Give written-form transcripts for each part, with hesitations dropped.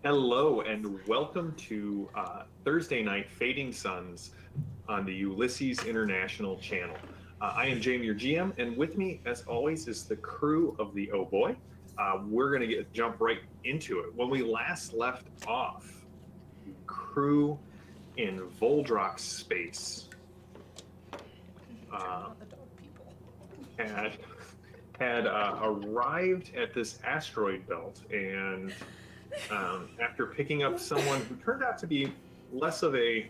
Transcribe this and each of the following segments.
Hello and welcome to Thursday Night Fading Suns on the Ulysses International channel. I am Jamie, your GM, and with me, as always, is the crew of the Oh Boy. We're going to jump right into it. When we last left off, the crew in Voldrock space uh, the dog people. had arrived at this asteroid belt, and after picking up someone who turned out to be less of a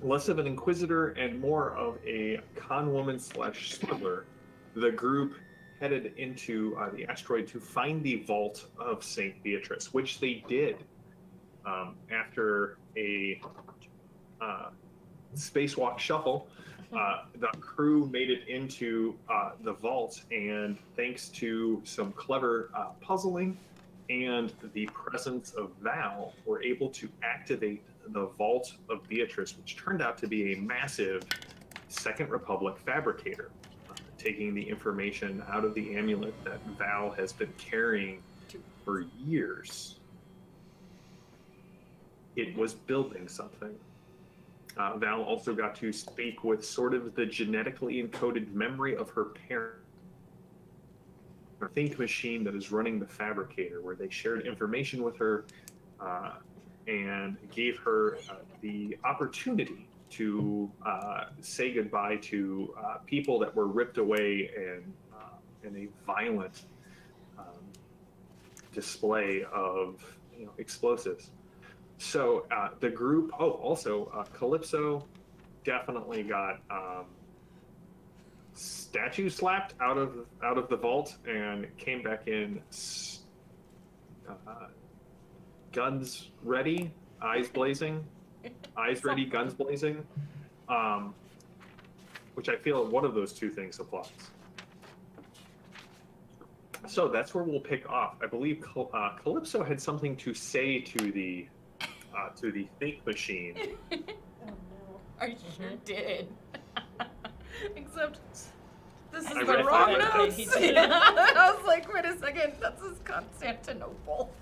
less of an inquisitor and more of a con woman slash smuggler, the group headed into the asteroid to find the vault of Saint Beatrice, which they did after a uh, spacewalk shuffle. The crew made it into the vault, and thanks to some clever puzzling and the presence of Val, were able to activate the Vault of Beatrice, which turned out to be a massive Second Republic fabricator, taking the information out of the amulet that Val has been carrying for years. It was building something. Val also got to speak with sort of the genetically encoded memory of her parents. A think machine that is running the fabricator, where they shared information with her uh, and gave her the opportunity to say goodbye to people that were ripped away in a violent display of explosives. So the group. Oh, also Calypso definitely got statue slapped out of the vault and came back in, uh, guns ready, eyes blazing, eyes ready, guns blazing. Um, which I feel one of those two things applies. So that's where we'll pick off. I believe Calypso had something to say to the think machine. Oh no. I sure did. Except this is I the read wrong that. notes. I was like, wait a second, that's is Constantinople.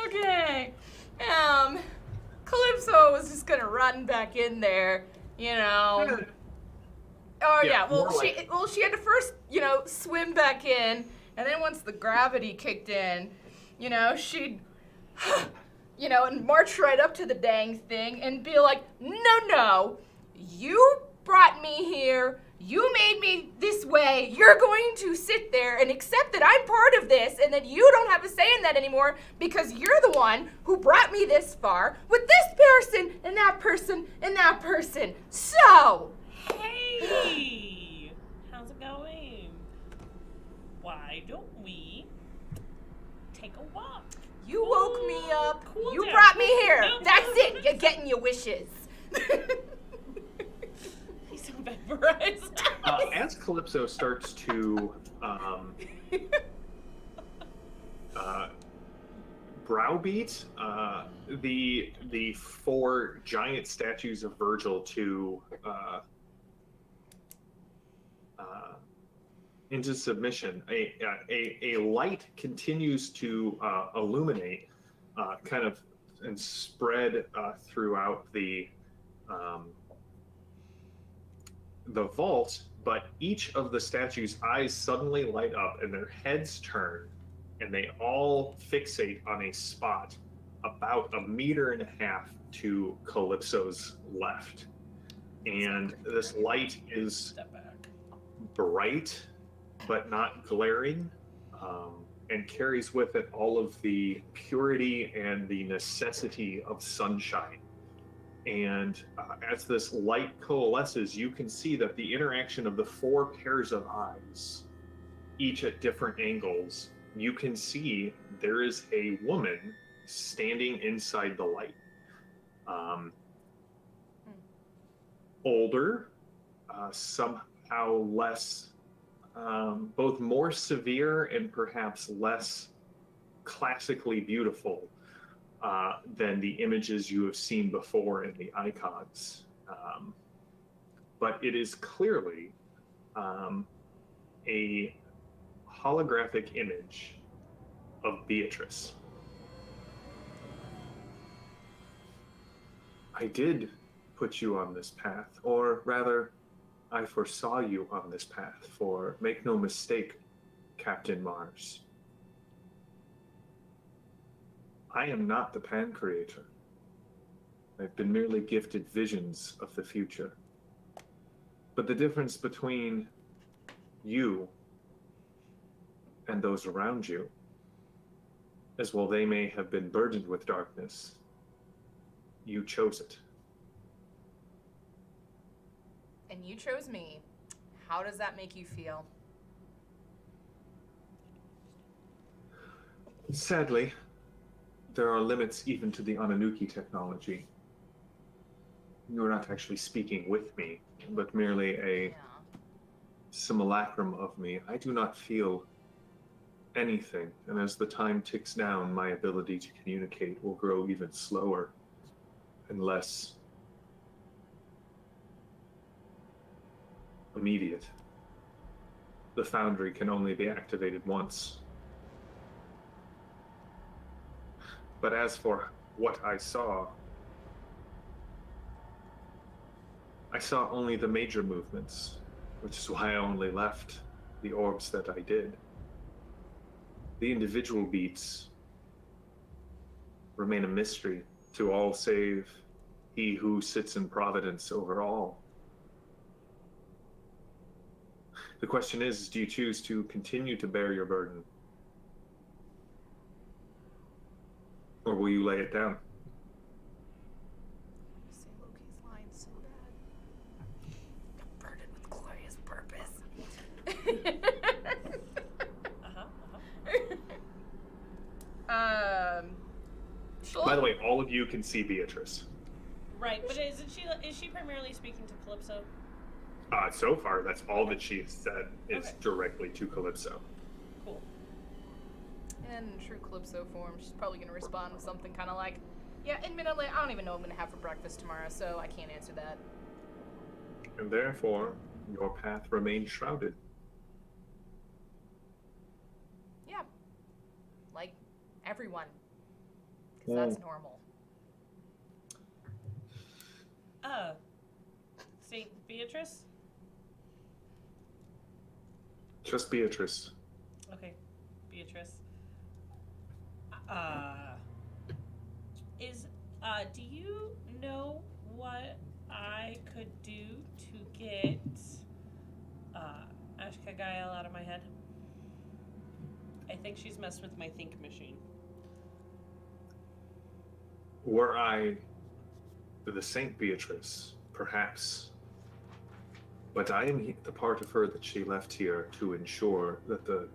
Okay. Calypso was just gonna run back in there, you know. Oh yeah, well she had to first, swim back in, and then once the gravity kicked in, she'd and march right up to the dang thing and be like, no, you brought me here, you made me this way, you're going to sit there and accept that I'm part of this and that you don't have a say in that anymore because you're the one who brought me this far with this person and that person and that person. So, Hey! How's it going? Why don't we take a walk? you woke me up, Cool you down. brought me here, No. that's it, you're getting your wishes. He's so vaporized. As Calypso starts to browbeat the four giant statues of Virgil to into submission, a light continues to illuminate, kind of, and spread throughout um, the vault, but each of the statues' eyes suddenly light up and their heads turn, and they all fixate on a spot about 1.5 meters to Calypso's left. And this light is Step back. bright, but not glaring, and carries with it all of the purity and the necessity of sunshine. And as this light coalesces, you can see that the interaction of the four pairs of eyes, each at different angles, you can see there is a woman standing inside the light. Older, somehow less, both more severe and perhaps less classically beautiful than the images you have seen before in the icons. But it is clearly a holographic image of Beatrice. I did put you on this path, or rather, I foresaw you on this path, for make no mistake, Captain Mars. I am not the Pan Creator. I've been merely gifted visions of the future. But the difference between you and those around you is while they may have been burdened with darkness, you chose it. And you chose me. How does that make you feel? Sadly, there are limits even to the Ananuki technology. You're not actually speaking with me, but merely a Yeah. simulacrum of me. I do not feel anything, and as the time ticks down, my ability to communicate will grow even slower and less immediate. The foundry can only be activated once. But as for what I saw only the major movements, which is why I only left the orbs that I did. The individual beats remain a mystery to all save he who sits in providence over all. The question is, do you choose to continue to bear your burden? Or will you lay it down? Say Loki's line so bad. I'm burdened with glorious purpose. By the way, all of you can see Beatrice. Right, but is she primarily speaking to Calypso? So far, that's all that she said is Okay. directly to Calypso. Cool. In true Calypso form, she's probably gonna respond with something kind of like, "Yeah, admittedly, I don't even know what I'm gonna have for breakfast tomorrow, so I can't answer that." And therefore, your path remains shrouded. Yeah, like everyone, because that's normal. Saint Beatrice? Just Beatrice. Okay, Beatrice. Do you know what I could do to get, Ashka Gael out of my head? I think she's messed with my think machine. Were I the Saint Beatrice, perhaps. But I am the part of her that she left here to ensure that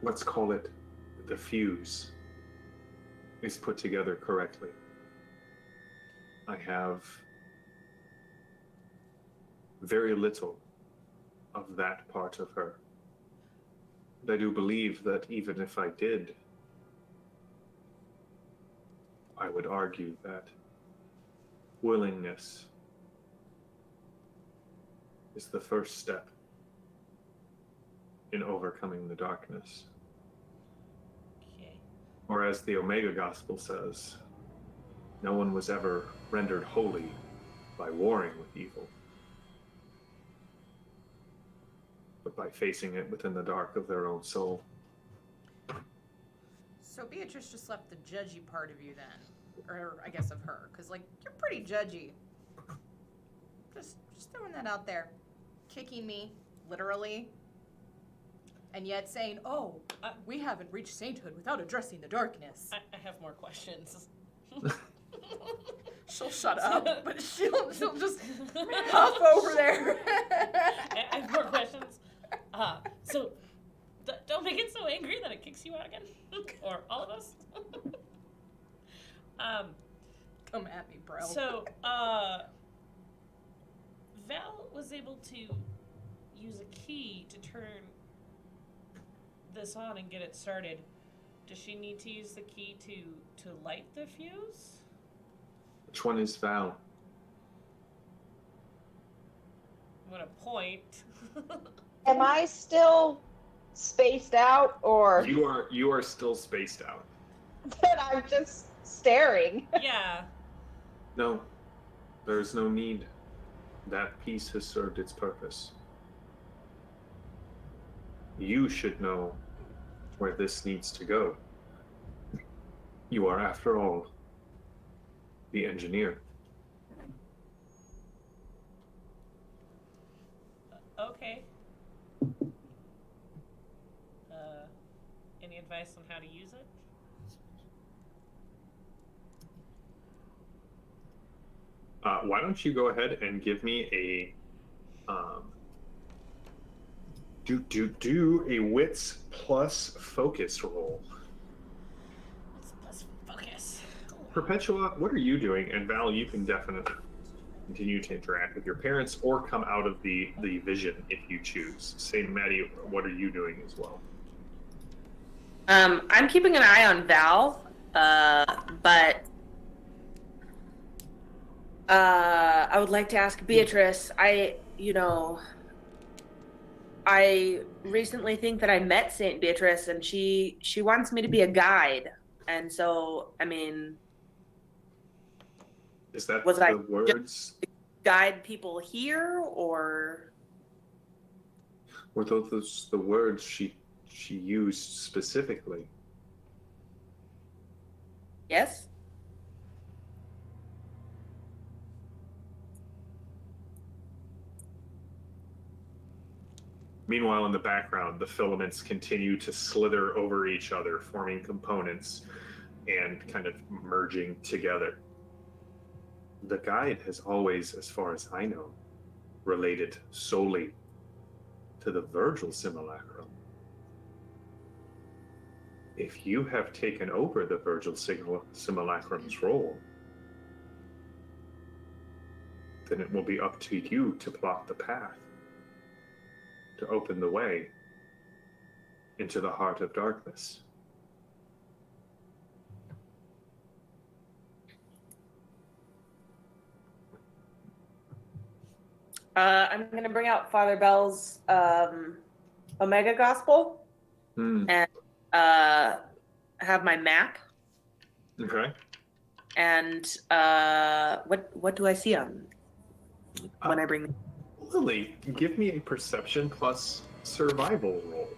let's call it the fuse, is put together correctly. I have very little of that part of her. And I do believe that even if I did, I would argue that willingness is the first step in overcoming the darkness. Okay. Or as the Omega Gospel says, no one was ever rendered holy by warring with evil, but by facing it within the dark of their own soul. So Beatrice just left the judgy part of you then, or I guess of her, because like you're pretty judgy. Just throwing that out there, kicking me literally, and yet saying, "Oh, we haven't reached sainthood without addressing the darkness." I have more questions. She'll shut up, but she'll just huff over there. I have more questions. So don't make it so angry that it kicks you out again, or all of us. Come at me, bro. So Val was able to use a key to turn this on and get it started. Does she need to use the key to light the fuse? Which one is Val? What a point. Am I still spaced out, or You are still spaced out. that I'm just staring? Yeah. No, there's no need. That piece has served its purpose. You should know where this needs to go. You are, after all, the engineer. Okay. Any advice on how to use it? Why don't you go ahead and give me a do a wits plus focus roll. Let's focus. Perpetua, what are you doing? And Val, you can definitely continue to interact with your parents or come out of the vision if you choose. Same, Maddie, what are you doing as well? I'm keeping an eye on Val, but I would like to ask Beatrice. I recently think that I met Saint Beatrice, and she wants me to be a guide, and so I mean, Is that was the I words? guide people here, or Were those the words she used specifically? yes? Meanwhile, in the background, the filaments continue to slither over each other, forming components and kind of merging together. The guide has always, as far as I know, related solely to the Virgil simulacrum. If you have taken over the Virgil simulacrum's role, then it will be up to you to plot the path, to open the way into the heart of darkness. I'm going to bring out Father Bell's Omega Gospel and have my map. Okay. And what do I see on when I bring? Lily, give me a perception plus survival roll.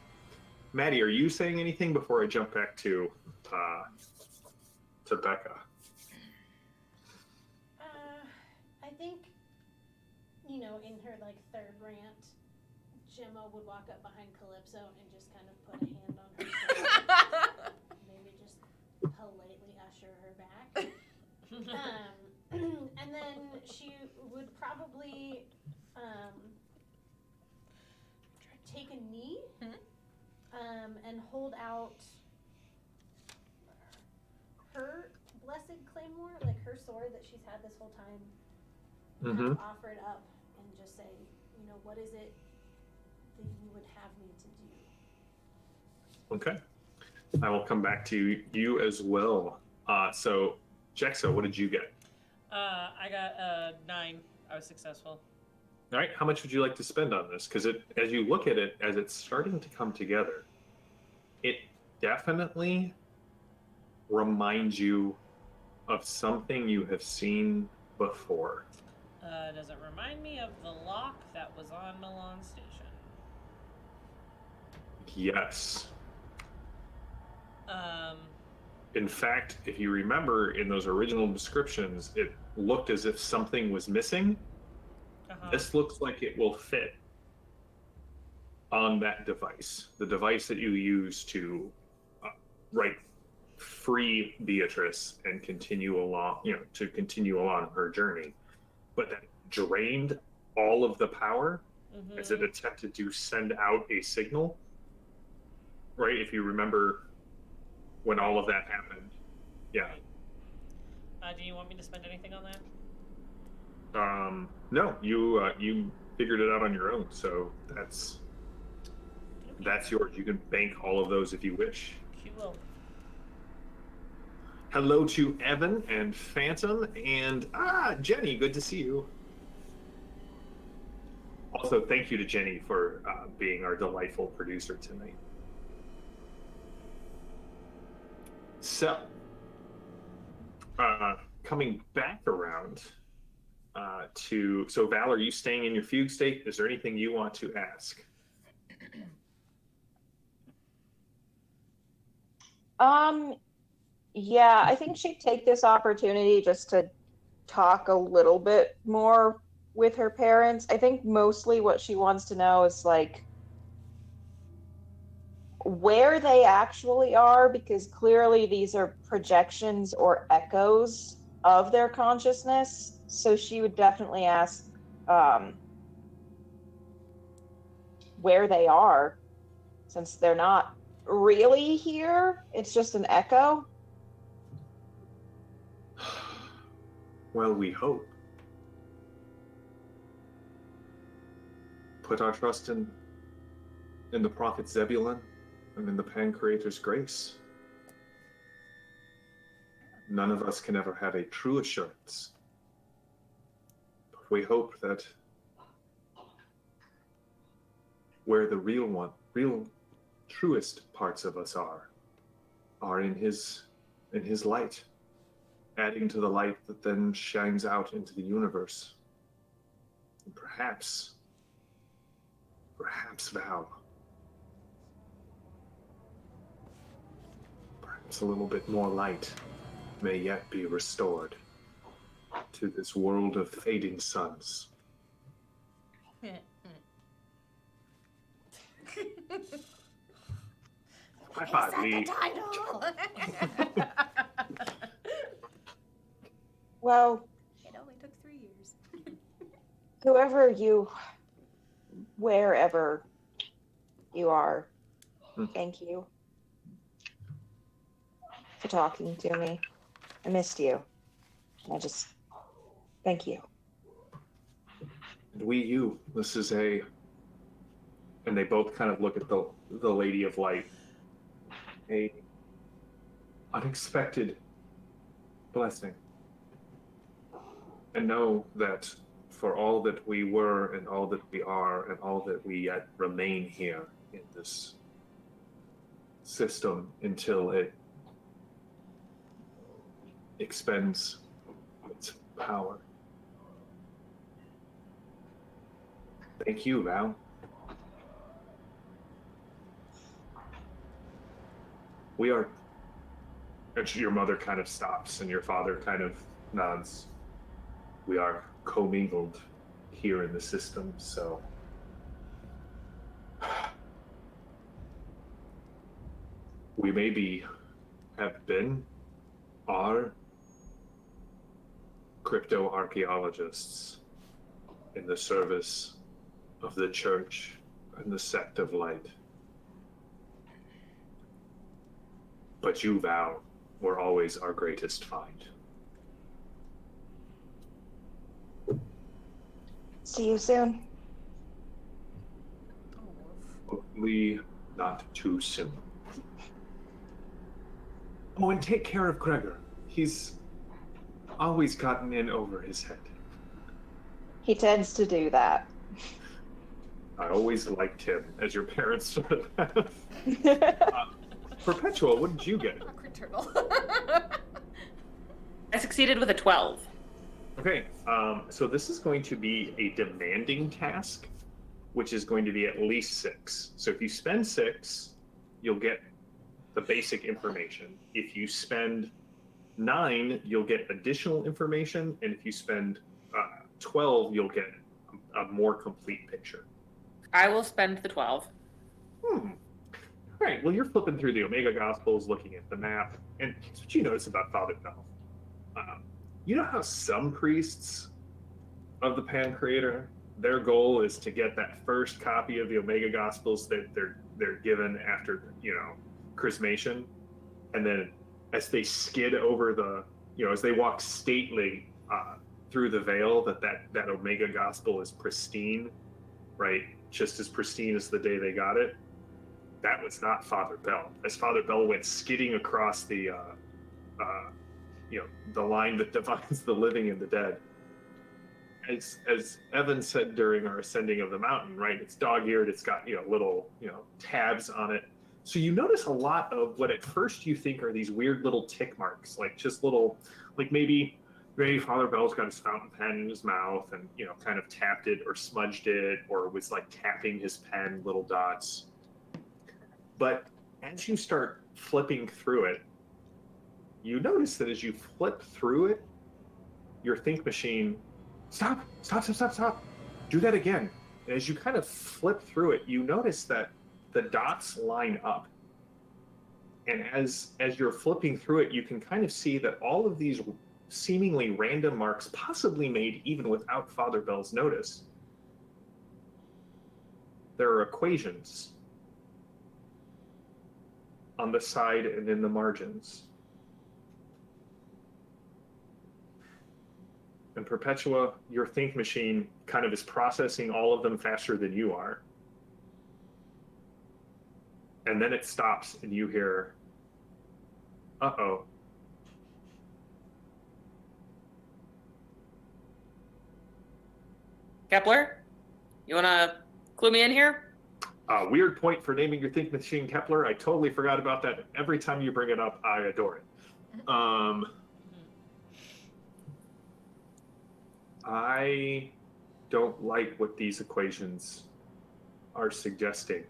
Maddie, are you saying anything before I jump back to Becca? I think, you know, in her like third rant, Gemma would walk up behind Calypso and just kind of put a hand on her shoulder, maybe just politely usher her back. And then she would probably take a knee and hold out her blessed claymore, like her sword that she's had this whole time, and offer it up and just say, you know, what is it that you would have me to do? Okay. I will come back to you as well. So, Jexa, what did you get? I got 9. I was successful. All right. How much would you like to spend on this? Because as you look at it, as it's starting to come together, it definitely reminds you of something you have seen before. Does it remind me of the lock that was on Milan Station? Yes. In fact, if you remember in those original descriptions, it looked as if something was missing. This looks like it will fit on that device, the device that you use to free Beatrice and continue along, her journey. But that drained all of the power as it attempted to send out a signal. Right? If you remember when all of that happened. Yeah. Do you want me to spend anything on that? No, you figured it out on your own, so that's yours. You can bank all of those if you wish. Cool. Hello to Evan and Phantom and Jenny. Good to see you. Also, thank you to Jenny for being our delightful producer tonight. So, coming back around so Val, are you staying in your fugue state? Is there anything you want to ask? Yeah, I think she'd take this opportunity just to talk a little bit more with her parents. I think mostly what she wants to know is like where they actually are, because clearly these are projections or echoes of their consciousness. So she would definitely ask where they are, since they're not really here. It's just an echo. Well, we hope. Put our trust in the prophet Zebulun and in the Pancreator's grace. None of us can ever have a true assurance. But we hope that where the real truest parts of us are in his light, adding to the light that then shines out into the universe. And perhaps Val, perhaps a little bit more light may yet be restored to this world of fading suns. High five, Lee. Title. Well, It only took 3 years. wherever you are, thank you for talking to me. I missed you. Thank you. And this is and they both kind of look at the Lady of Light. A unexpected blessing. And know that for all that we were and all that we are and all that we yet remain here in this system until it expends its power. Thank you, Val. We are... And your mother kind of stops and your father kind of nods. We are commingled here in the system, so... We are crypto-archaeologists in the service of the church and the sect of light. But you, Val, were always our greatest find. See you soon. Hopefully not too soon. Oh, and take care of Gregor. He's always gotten in over his head. He tends to do that. I always liked him, as your parents sort of have. Perpetual, what did you get? Awkward turtle. I succeeded with a 12. Okay, so this is going to be a demanding task, which is going to be at least 6. So if you spend 6, you'll get the basic information. If you spend 9, you'll get additional information, and if you spend 12, you'll get a more complete picture. I will spend the 12. All right, well, you're flipping through the Omega Gospels, looking at the map, and here's what you notice about Father Bell. You know how some priests of the Pancreator, their goal is to get that first copy of the Omega Gospels that they're given after, chrismation, and then as they skid over as they walk stately through the veil, that Omega Gospel is pristine, right? Just as pristine as the day they got it. That was not Father Bell. As Father Bell went skidding across the line that divides the living and the dead. As Evan said during our ascending of the mountain, right? It's dog-eared. It's got little tabs on it. So you notice a lot of what at first you think are these weird little tick marks, like just little, like maybe Father Bell's got his fountain pen in his mouth and, you know, kind of tapped it or smudged it or was like tapping his pen, little dots. But as you start flipping through it, you notice that as you flip through it, your think machine, stop, do that again. And as you kind of flip through it, you notice that the dots line up. And as you're flipping through it, you can kind of see that all of these seemingly random marks, possibly made even without Father Bell's notice, there are equations on the side and in the margins. And Perpetua, your think machine kind of is processing all of them faster than you are. And then it stops and you hear, uh-oh. Kepler, you want to clue me in here? Weird point for naming your think machine Kepler. I totally forgot about that. Every time you bring it up, I adore it. I don't like what these equations are suggesting.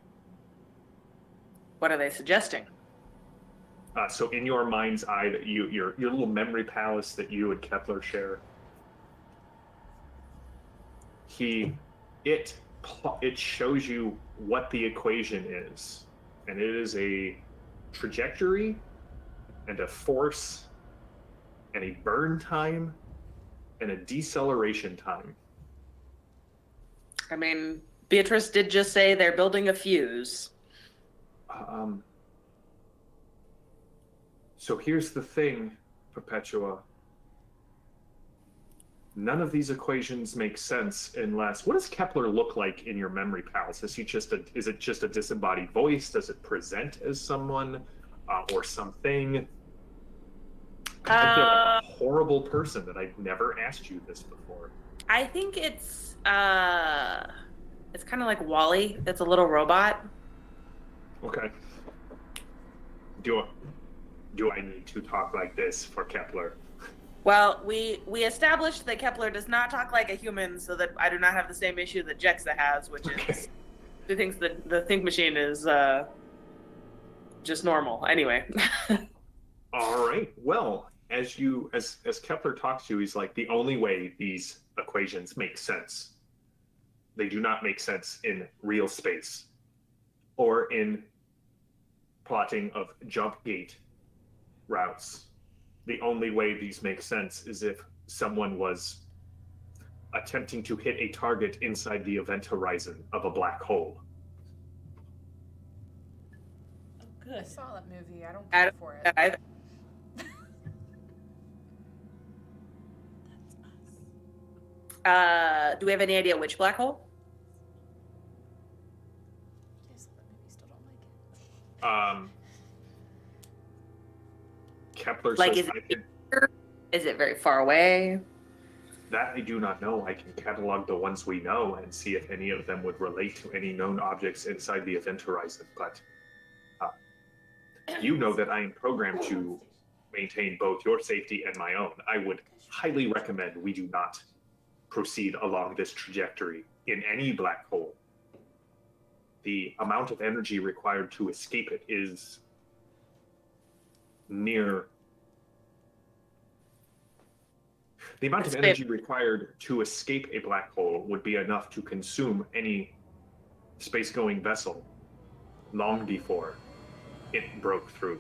What are they suggesting? So in your mind's eye, that your little memory palace that you and Kepler share, it shows you what the equation is, and it is a trajectory and a force and a burn time and a deceleration time. I mean, Beatrice did just say they're building a fuse. So here's the thing, Perpetua. None of these equations make sense unless, what does Kepler look like in your memory palace? Is it just a disembodied voice? Does it present as someone or something? I feel like a horrible person that I've never asked you this before. I think it's kind of like Wall-E. It's a little robot. Okay. Do I need to talk like this for Kepler? Well, we established that Kepler does not talk like a human, so that I do not have the same issue that Jexa has, which is he thinks that the think machine is just normal. Anyway. All right. Well, as Kepler talks to you, he's like, the only way these equations make sense, they do not make sense in real space or in plotting of jump gate routes. The only way these make sense is if someone was attempting to hit a target inside the event horizon of a black hole. Oh, I good. saw that movie. I don't care for it. Do we have any idea which black hole? I saw that movie. Still don't like it. Kepler Like, says, is it very far away? that I do not know. I can catalog the ones we know and see if any of them would relate to any known objects inside the event horizon. But you know that I am programmed to maintain both your safety and my own. I would highly recommend we do not proceed along this trajectory in any black hole. The amount of energy required to escape it is near. The amount of energy required to escape a black hole would be enough to consume any space-going vessel long before it broke through.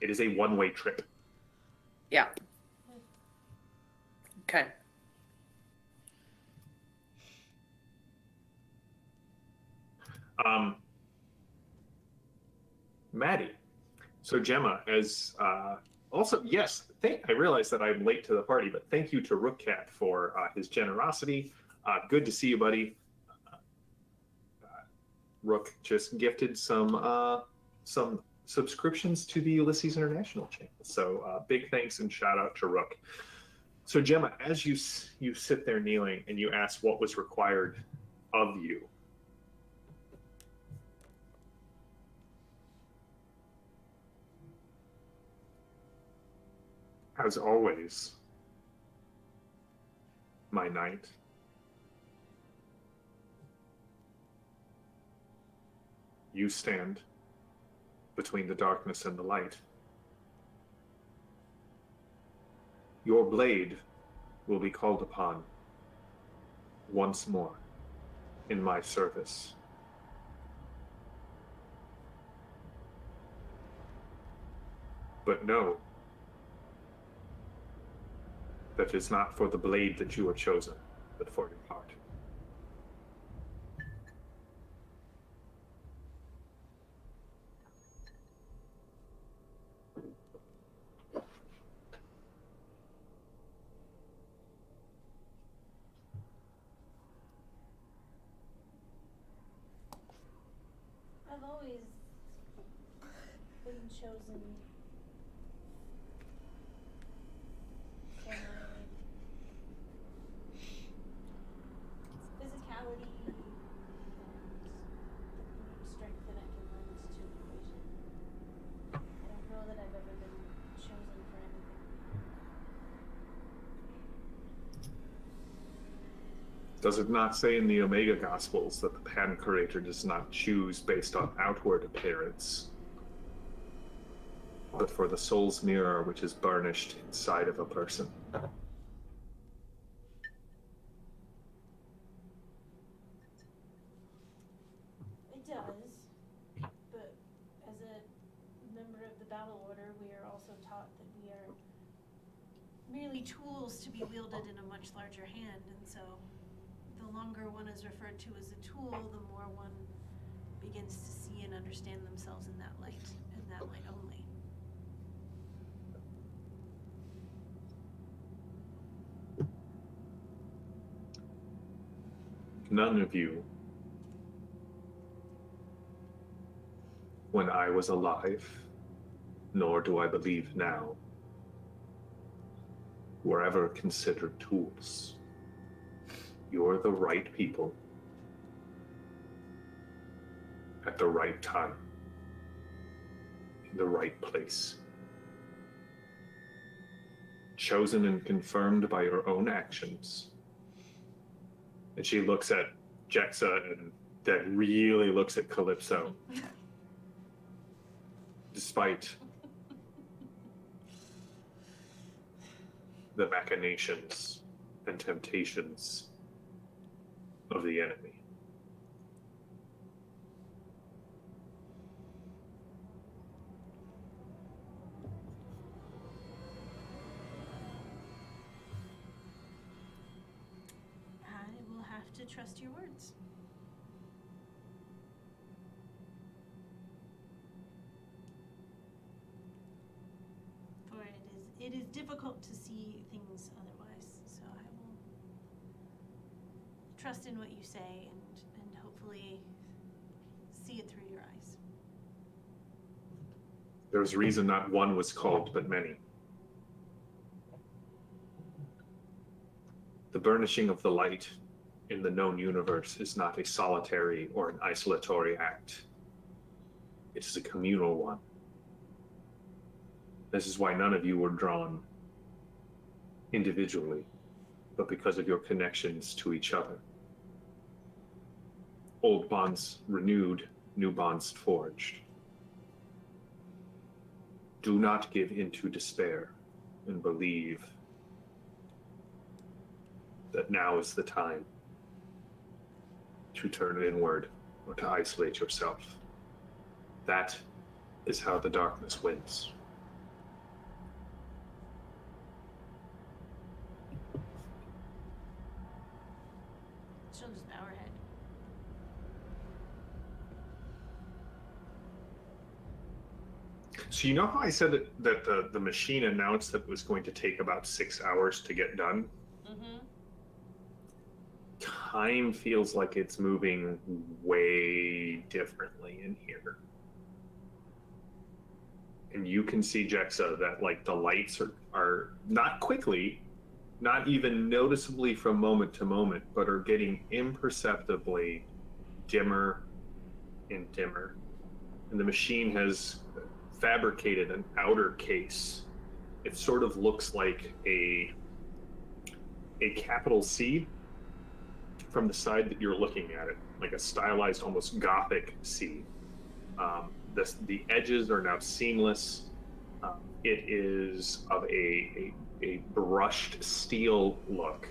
It is a one-way trip. Yeah. Okay. Maddie. So Gemma, as also, yes, I realize that I'm late to the party, but thank you to Rookcat for his generosity. Good to see you, buddy. Rook just gifted some subscriptions to the Ulysses International channel. So big thanks and shout out to Rook. So Gemma, as you sit there kneeling and you ask what was required of you, As always, my knight. You stand between the darkness and the light. Your blade will be called upon once more in my service. But know that it is not for the blade that you are chosen, but for your heart. I've always been chosen for my physicality and the strength that I can lend to an equation. I don't know that I've ever been chosen for anything. Does it not say in the Omega Gospels that the Pan-Curator does not choose based on outward appearance, but for the soul's mirror which is burnished inside of a person? It does, but as a member of the Battle Order, we are also taught that we are merely tools to be wielded in a much larger hand, and so the longer one is referred to as a tool, the more one begins to see and understand themselves in that light, and that light only. None of you, when I was alive, nor do I believe now, were ever considered tools. You're the right people at the right time, in the right place. Chosen and confirmed by your own actions. And she looks at Jexa and then really looks at Calypso. Despite the machinations and temptations of the enemy. I will have to trust your words. For it is difficult to see things otherwise, so I will trust in what you say and hopefully see it through your eyes. There's reason not one was called, but many. The burnishing of the light in the known universe is not a solitary or an isolatory act. It is a communal one. This is why none of you were drawn individually, but because of your connections to each other. Old bonds renewed, new bonds forged. Do not give in to despair and believe that now is the time to turn inward or to isolate yourself. That is how the darkness wins. She'll just bow her head. So you know how I said that the machine announced that it was going to take about 6 hours to get done? Mm-hmm. Time feels like it's moving way differently in here. And you can see, Jexa, that like the lights are not quickly, not even noticeably from moment to moment, but are getting imperceptibly dimmer and dimmer. And the machine has fabricated an outer case It sort of looks like a capital C from the side that you're looking at it, like a stylized, almost Gothic C. The edges are now seamless. It is of a brushed steel look,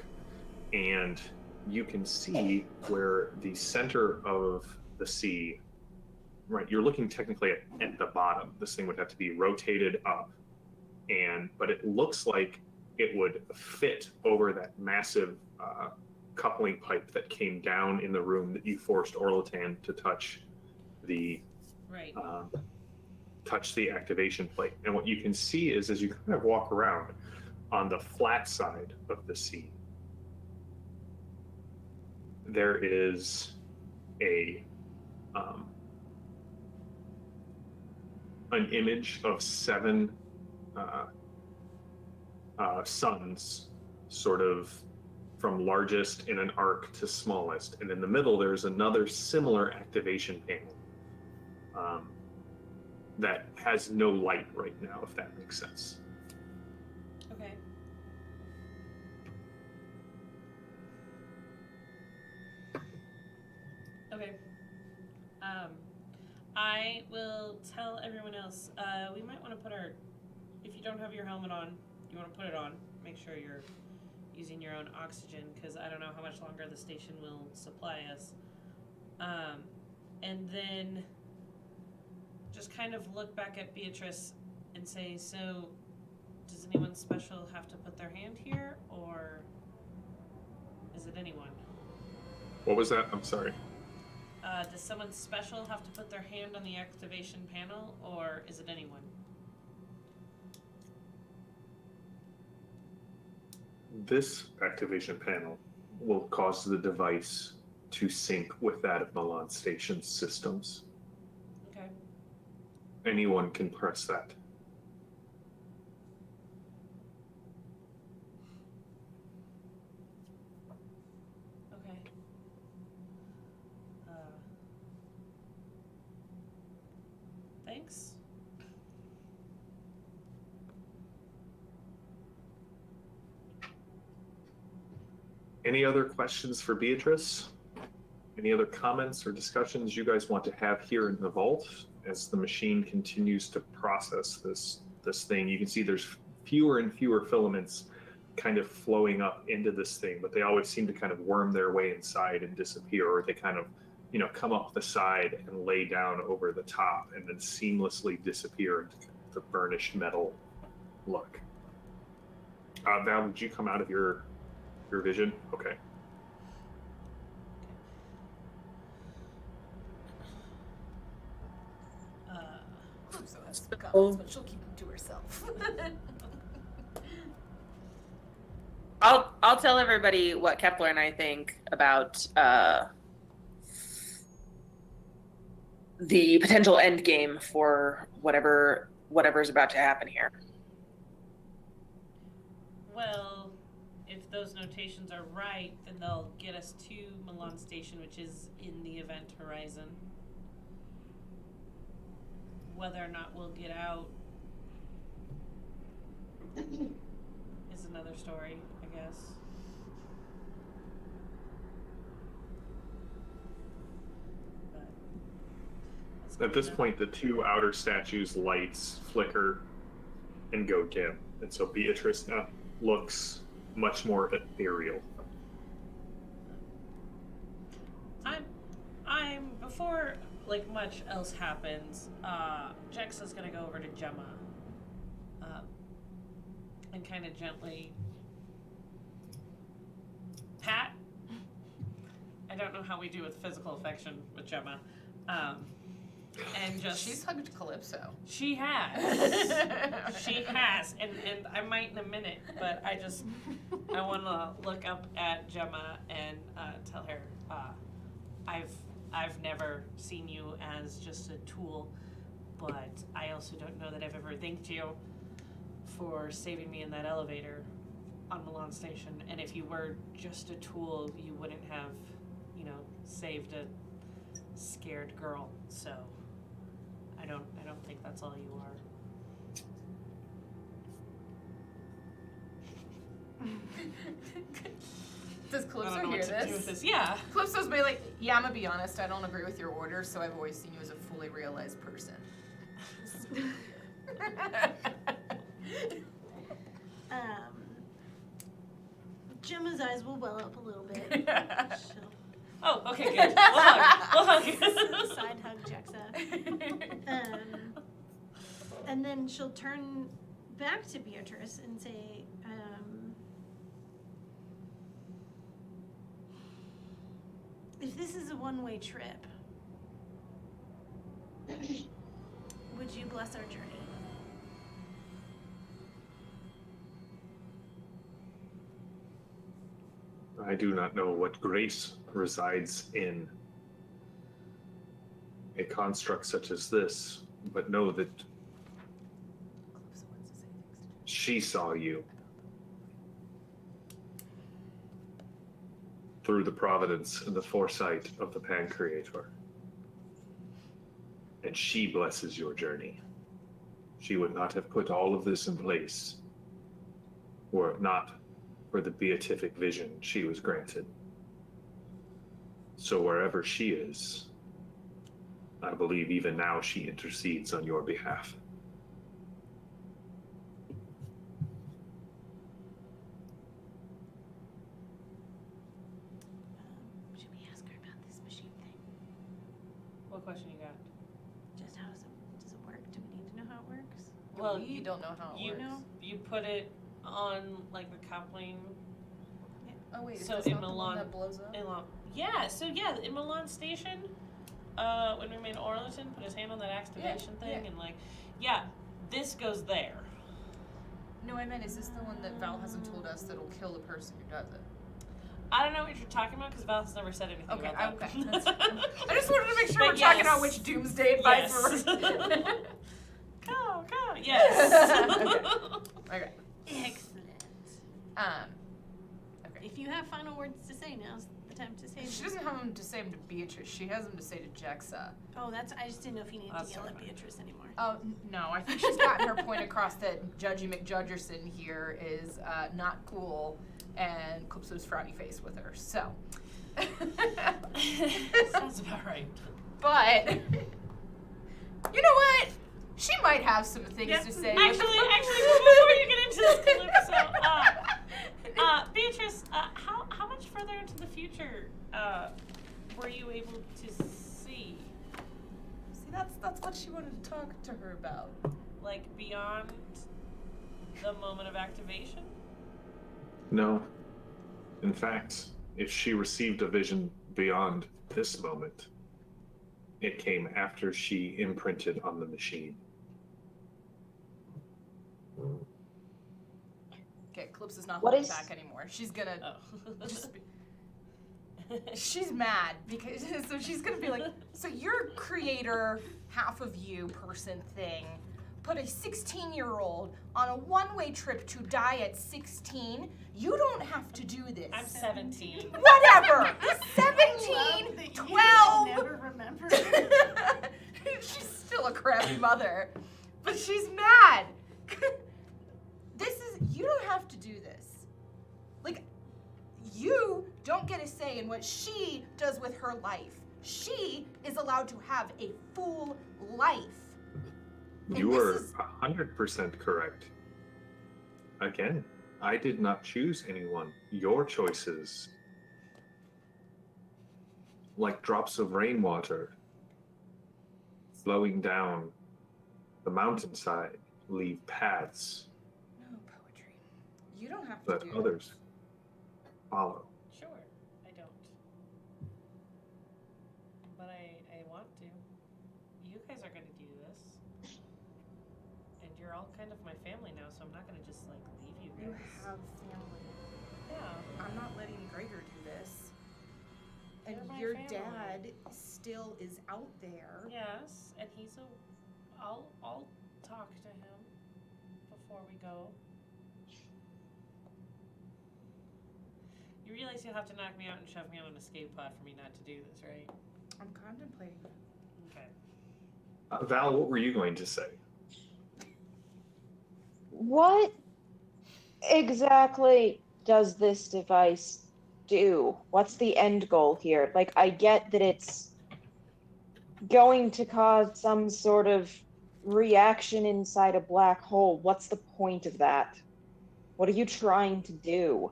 and you can see where the center of the C, right, you're looking technically at the bottom. This thing would have to be rotated up, but it looks like it would fit over that massive coupling pipe that came down in the room that you forced Orlatan to touch the Right. touch the activation plate. And what you can see is, as you kind of walk around on the flat side of the C, there is an image of 7 suns, sort of from largest in an arc to smallest, and in the middle there's another similar activation panel that has no light right now, if that makes sense. Okay. Okay. I will tell everyone else. We might want to put our. If you don't have your helmet on, you want to put it on. Make sure you're using your own oxygen, because I don't know how much longer the station will supply us. And then just kind of look back at Beatrice and say, so does anyone special have to put their hand here, or is it anyone? What was that? I'm sorry. Does someone special have to put their hand on the activation panel, or is it anyone? This activation panel will cause the device to sync with that of Milan Station's systems. Okay. Anyone can press that. Okay. Thanks. Any other questions for Beatrice? Any other comments or discussions you guys want to have here in the vault as the machine continues to process this thing? You can see there's fewer and fewer filaments kind of flowing up into this thing, but they always seem to kind of worm their way inside and disappear, or they kind of, you know, come up the side and lay down over the top and then seamlessly disappear into the burnished metal look. Val, did you come out of your vision? Okay. So that's the comments, but she'll keep them to herself. I'll tell everybody what Kepler and I think about the potential end game for whatever's about to happen here. Well, if those notations are right, then they'll get us to Milan Station, which is in the event horizon. Whether or not we'll get out is another story, I guess. But At this point, the 2 outer statues' lights flicker and go dim, and so Beatrice now looks much more ethereal. I'm before like much else happens. Jexa's gonna go over to Gemma, and kind of gently pat. I don't know how we do with physical affection with Gemma. And just She's hugged Calypso. she has. She has, and I might in a minute, but I want to look up at Gemma and tell her, I've never seen you as just a tool, but I also don't know that I've ever thanked you for saving me in that elevator on Milan Station. And if you were just a tool, you wouldn't have, saved a scared girl. So I don't think that's all you are. Does I don't Calypso know hear what to do with this? this. Yeah. Calypso's be like, yeah, I'm gonna be honest, I don't agree with your order, so I've always seen you as a fully realized person. Gemma's eyes will well up a little bit. She'll Oh, okay, good. We'll hug. side hug Jexa. And then she'll turn back to Beatrice and say, if this is a one-way trip, would you bless our journey? I do not know what grace resides in a construct such as this, but know that she saw you through the providence and the foresight of the Pan-Creator. And she blesses your journey. She would not have put all of this in place were it not for the beatific vision she was granted. So wherever she is, I believe even now she intercedes on your behalf. Should we ask her about this machine thing? What question you got? Just how does it work? Do we need to know how it works? Well, you don't know how it you works. know, you put it on like the coupling. Oh wait, So is this in not the one Milan- that blows up? In Milan Station, when we made Orlington put his hand on that activation thing yeah. and like, this goes there. No, I meant, is this the one that Val hasn't told us that'll kill the person who does it? I don't know what you're talking about because Val has never said anything Okay, about that. okay. I just wanted to make sure But we're talking yes. about which doomsday advice Yes. we're. Go, yes. Okay. Excellent. Okay. If you have final words to say, now's the time to say She them. doesn't have them to say them to Beatrice. She has them to say to Jexa. Oh, I just didn't know if you needed That's to yell at fine. Beatrice anymore. Oh no, I think she's gotten her point across that Judgy McJudgerson here is not cool, and Calypso's frowny face with her. So. Sounds about right. But you know what? She might have some things to say. Actually, before you get into this, Calypso, Beatrice, how much further into the future were you able to see? See, that's what she wanted to talk to her about. Like beyond the moment of activation? No. In fact, if she received a vision beyond this moment, it came after she imprinted on the machine. Okay, Calypso's not What holding is- back anymore. She's gonna Oh. just be, she's mad because so she's gonna be like, so your creator, half of you person thing, put a 16-year-old on a one-way trip to die at 16. You don't have to do this. I'm 17. Whatever. I love 17, that you 12. never remember. She's still a crappy mother, but she's mad. You don't have to do this. Like, you don't get a say in what she does with her life. She is allowed to have a full life. And You this were is- 100% correct. Again, I did not choose anyone. Your choices, like drops of rainwater flowing down the mountainside, leave paths No poetry. You don't have to that do others follow. Sure, I don't. But I want to. You guys are gonna do this. And you're all kind of my family now, so I'm not gonna just like leave you You guys. have family. Yeah. I'm not letting Gregor do this. And They're my your family. dad still is out there. Yes, and I'll talk to him before we go. You realize you'll have to knock me out and shove me on an escape pod for me not to do this, right? I'm contemplating it. Okay. Val, what were you going to say? What exactly does this device do? What's the end goal here? Like, I get that it's going to cause some sort of reaction inside a black hole. What's the point of that? What are you trying to do?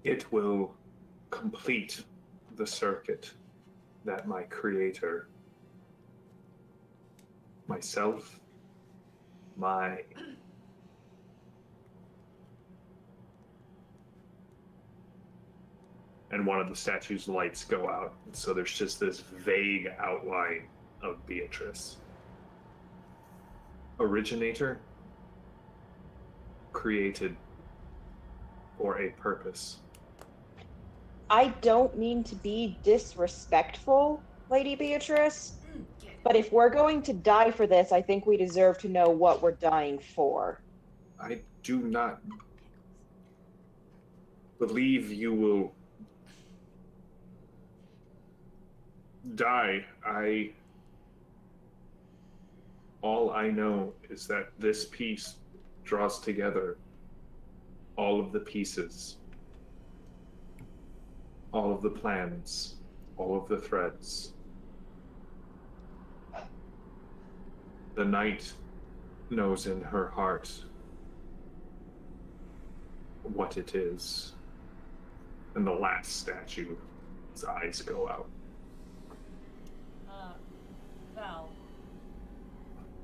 It will complete the circuit that my creator, myself, and one of the statue's lights go out. So there's just this vague outline of Beatrice. Originator, created for a purpose. I don't mean to be disrespectful, Lady Beatrice, but if we're going to die for this, I think we deserve to know what we're dying for. I do not believe you will die. All I know is that this piece draws together all of the pieces, all of the plans, all of the threads. The night knows in her heart what it is. And the last statue, his eyes go out. Val.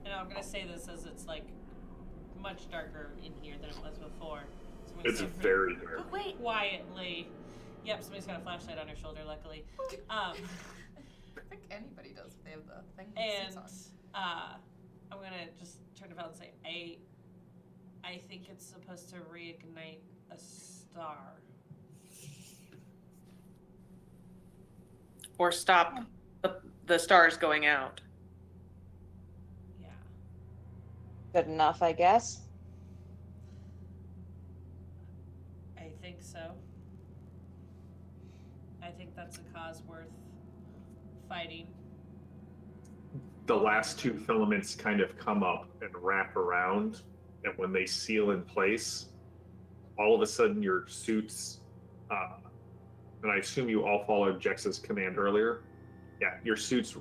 And I'm gonna say this as it's like much darker in here than it was before. So I'm gonna It's say very dark. But wait, quietly. Yep, somebody's got a flashlight on her shoulder, luckily. I think anybody does if they have the thing. And on. I'm gonna just turn to Val and say, I think it's supposed to reignite a star. Or stop the stars going out. Yeah. Good enough, I guess. I think so. I think that's a cause worth fighting. The last two filaments kind of come up and wrap around, and when they seal in place, all of a sudden your suits, and I assume you all followed Jex's command earlier. Yeah, your suits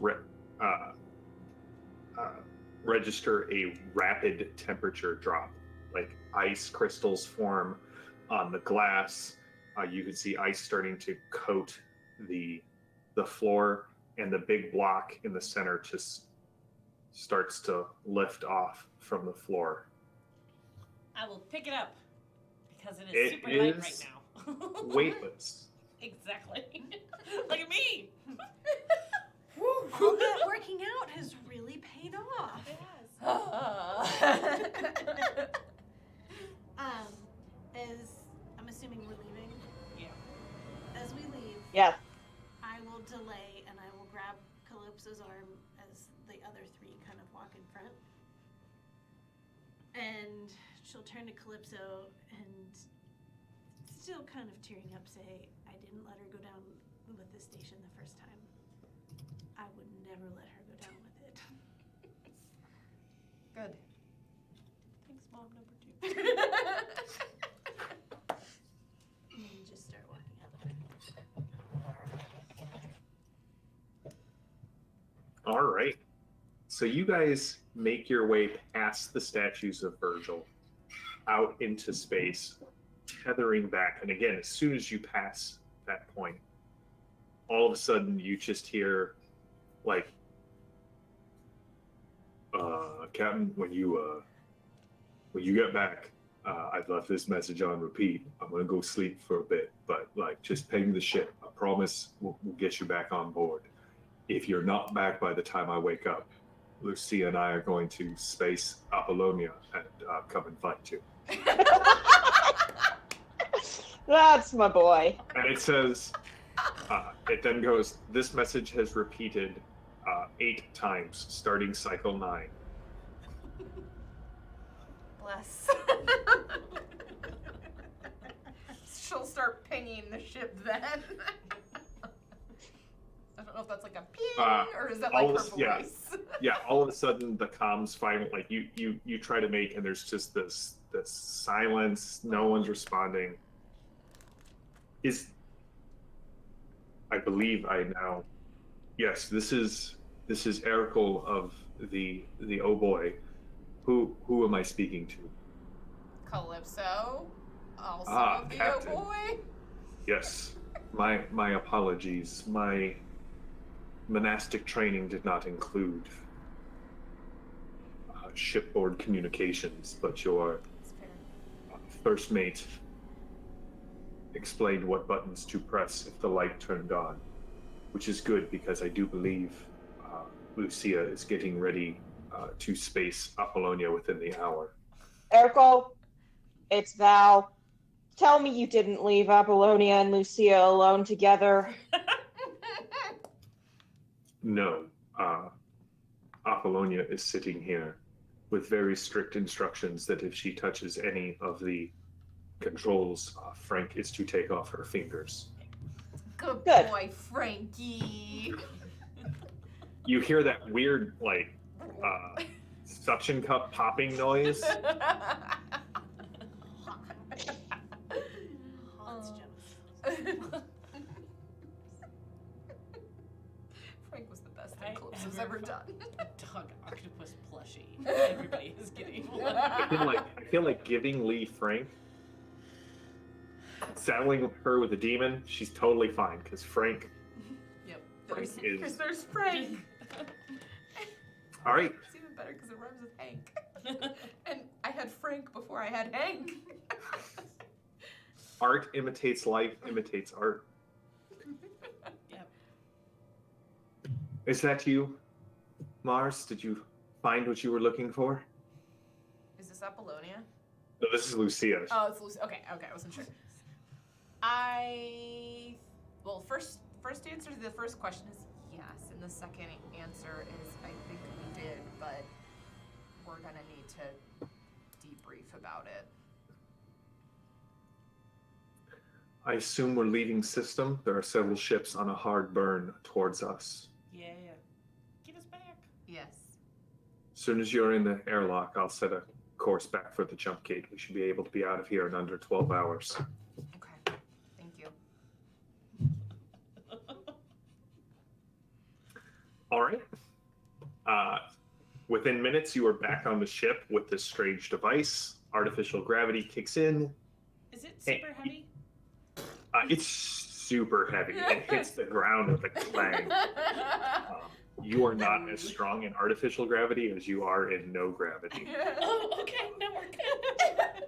register a rapid temperature drop, like ice crystals form on the glass. You can see ice starting to coat the floor, and the big block in the center just starts to lift off from the floor. I will pick it up because it is super light right now. Weightless. Exactly. Look at me. All that working out has really paid off. As I'm assuming we're leaving. Yeah. As we leave, Yeah. I will delay and I will grab Calypso's arm as the other three kind of walk in front. And she'll turn to Calypso and, still kind of tearing up, say, I didn't let her go down with this station the first time. I would never let her go down with it. Good. Thanks, Mom number 2. And then just start walking out. All right. So you guys make your way past the statues of Virgil out into space, tethering back. And again, as soon as you pass that point, all of a sudden you just hear, like, Captain, when you get back, I've left this message on repeat. I'm gonna go sleep for a bit, but like, just ping the ship. I promise we'll get you back on board. If you're not back by the time I wake up, Lucia and I are going to space Apollonia and come and fight you. That's my boy. And it says, it then goes, this message has repeated 8 times, starting cycle 9. Bless. She'll start pinging the ship then. I don't know if that's like a ping or is that like her voice? Yeah. Yeah, all of a sudden the comms finally, like you try to make, and there's just this silence. No one's responding. I believe I now. Yes, this is Erical of the Oh Boy. Who am I speaking to? Calypso, also Ah, the Captain. Oh Boy. Yes, my apologies. My monastic training did not include shipboard communications, but your That's fair. first mate explained what buttons to press if the light turned on, which is good because I do believe Lucia is getting ready to space Apollonia within the hour. Erical, it's Val. Tell me you didn't leave Apollonia and Lucia alone together. No, Apollonia is sitting here with very strict instructions that if she touches any of the controls, Frank is to take off her fingers. Good Good. boy, Frankie. You hear that weird, like, suction cup popping noise. Haunts Gemma. Frank was the best thing I Calypso's ever ever done. Dog octopus plushie. Everybody is getting one. I feel like giving Lee Frank, saddling her with a demon, she's totally fine because Frank. Yep. Frank Because is- there's Frank. All right, It's even better because it rhymes with Hank. And I had Frank before I had Hank. art imitates life, imitates art. Yep. Is that you, Mars? Did you find what you were looking for? Is this Apollonia? No, this is Lucia. Oh, it's Lucy. Okay, I wasn't sure. Well, first answer to the first question is yes, and the second answer is I think we did, but we're gonna need to debrief about it. I assume we're leaving system. There are several ships on a hard burn towards us. Yeah. Get us back. Yes. As soon as you're in the airlock, I'll set a course back for the jump gate. We should be able to be out of here in under 12 hours. Okay. Thank you. All right. Within minutes, you are back on the ship with this strange device. Artificial gravity kicks in. Is it super heavy? It's super heavy. It hits the ground with a clang. You are not as strong in artificial gravity as you are in no gravity. Oh, okay. Now we're good.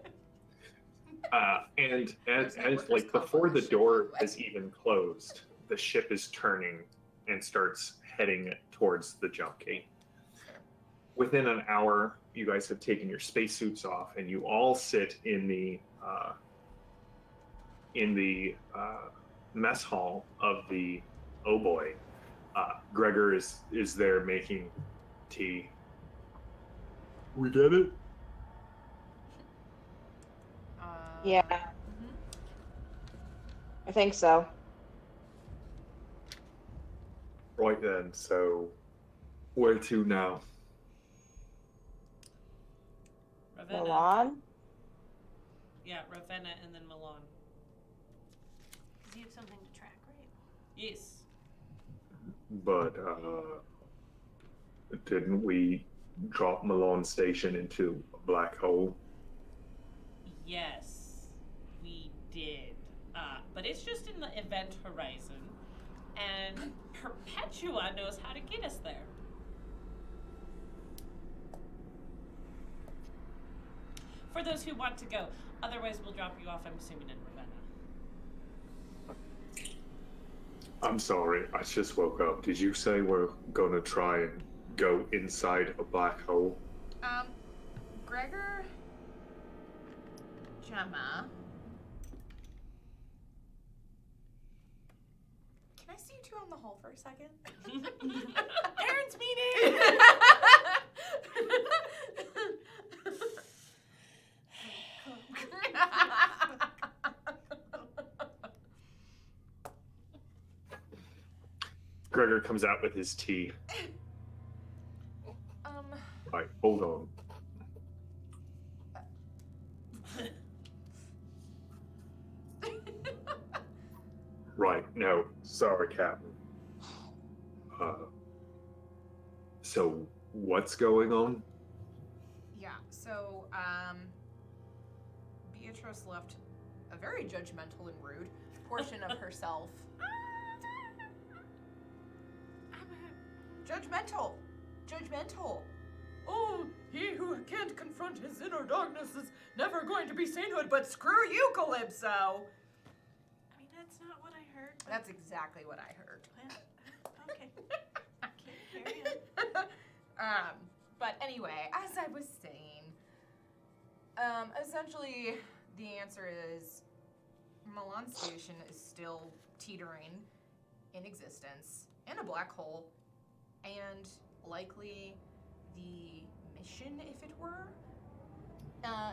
And as like before the door is even closed, the ship is turning and starts heading towards the jump gate. Within an hour, you guys have taken your spacesuits off, and you all sit in the mess hall of the Oh Boy. Gregor is there making tea. We did it. Yeah, I think so. Right then. So, where to now? Ravenna. Milan? Yeah, Ravenna and then Milan. Because you have something to track, right? Yes. But didn't we drop Milan Station into a black hole? Yes, we did. But it's just in the event horizon. And Perpetua knows how to get us there. For those who want to go. Otherwise, we'll drop you off, I'm assuming, in Ravenna. I'm sorry, I just woke up. Did you say we're gonna try and go inside a black hole? Gregor, Gemma, can I see you two on the hall for a second? Parents' meeting! Gregor comes out with his tea. Right. No. Sorry, Captain. So what's going on? Yeah, so, Beatrice left a very judgmental and rude portion of herself. Judgmental! Judgmental! Oh, he who can't confront his inner darkness is never going to be sainthood, but screw you, Calypso! I mean, that's not what I heard. But That's exactly what I heard. okay. Okay, carry on. But anyway, as I was saying, essentially the answer is Milan Station is still teetering in existence in a black hole, and likely the mission, if it were,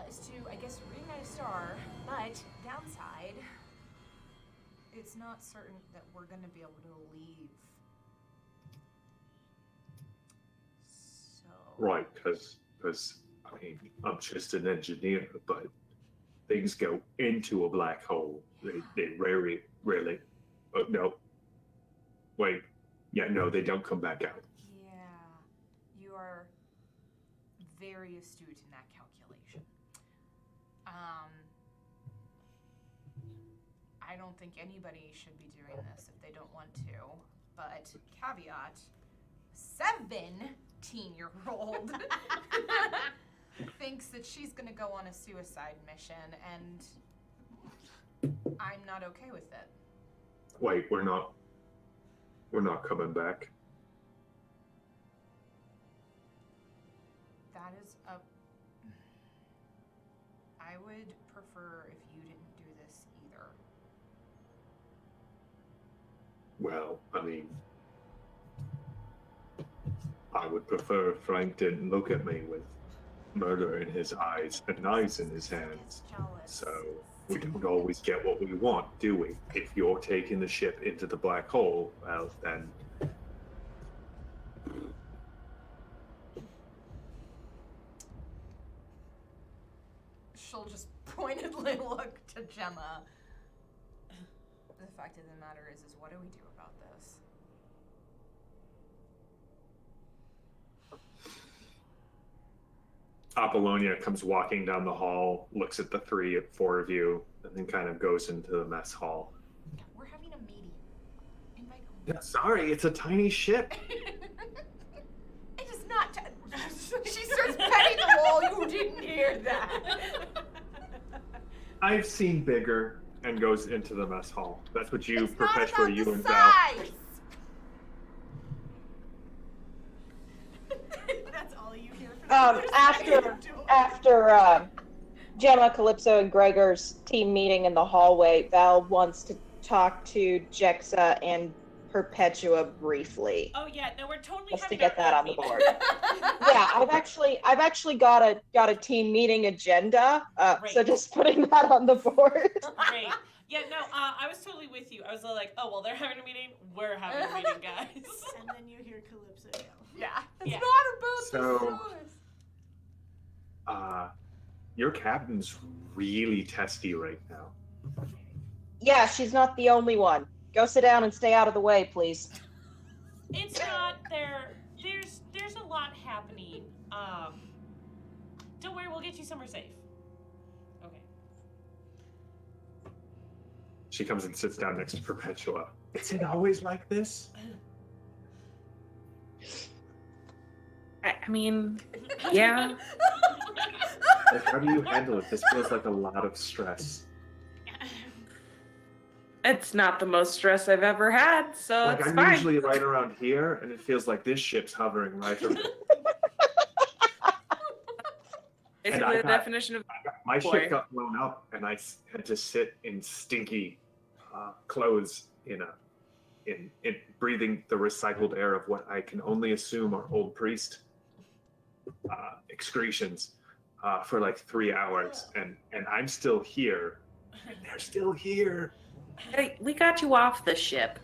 is to, I guess, reignite a star, but downside, it's not certain that we're going to be able to leave. So... Right, because I mean, I'm just an engineer, but things go into a black hole. They rarely. No. Wait. Yeah, no, they don't come back out. Yeah, you are very astute in that calculation. I don't think anybody should be doing this if they don't want to, but caveat, 17-year-old thinks that she's gonna go on a suicide mission, and I'm not okay with it. Wait, we're not coming back. That is a... I would prefer if you didn't do this either. Well, I mean, I would prefer if Frank didn't look at me with murder in his eyes and knives in his hands. Gets jealous. So we don't always get what we want, do we? If you're taking the ship into the black hole, well, then She'll just pointedly look to Gemma. The fact of the matter is what do we do about this? Apollonia comes walking down the hall, looks at the 4 of you, and then kind of goes into the mess hall. We're having a meeting. Invite Yeah, sorry, it's a tiny ship. It is not. She starts petting the wall. You didn't hear that. I've seen bigger, and goes into the mess hall. That's what you It's not perpetually, about you the and Val. size. That's all you hear from After Gemma, Calypso, and Gregor's team meeting in the hallway, Val wants to talk to Jexa and Perpetua briefly. Oh yeah, no, we're totally Just to having get our that own on the meeting. board. Yeah, I've actually got a team meeting agenda. So Great. just putting that on the board. Great. Yeah, no, I was totally with you. I was like, oh, well, they're having a meeting. We're having a meeting, guys. And then you hear Calypso yell. Yeah. It's Yeah. not about So- the size. Your captain's really testy right now. Yeah, she's not the only one. Go sit down and stay out of the way, please. It's not there. There's a lot happening. Don't worry, we'll get you somewhere safe. Okay. She comes and sits down next to Perpetua. Is it always like this? I mean, yeah. Like, how do you handle it? This feels like a lot of stress. It's not the most stress I've ever had, so Like, it's I'm fine. usually right around here, and it feels like this ship's hovering right around. Basically, I the got- definition of My Boy. ship got blown up, and I had to sit in stinky clothes in breathing the recycled air of what I can only assume are old priest excretions for like 3 hours, and I'm still here, and they're still here. Hey, we got you off the ship.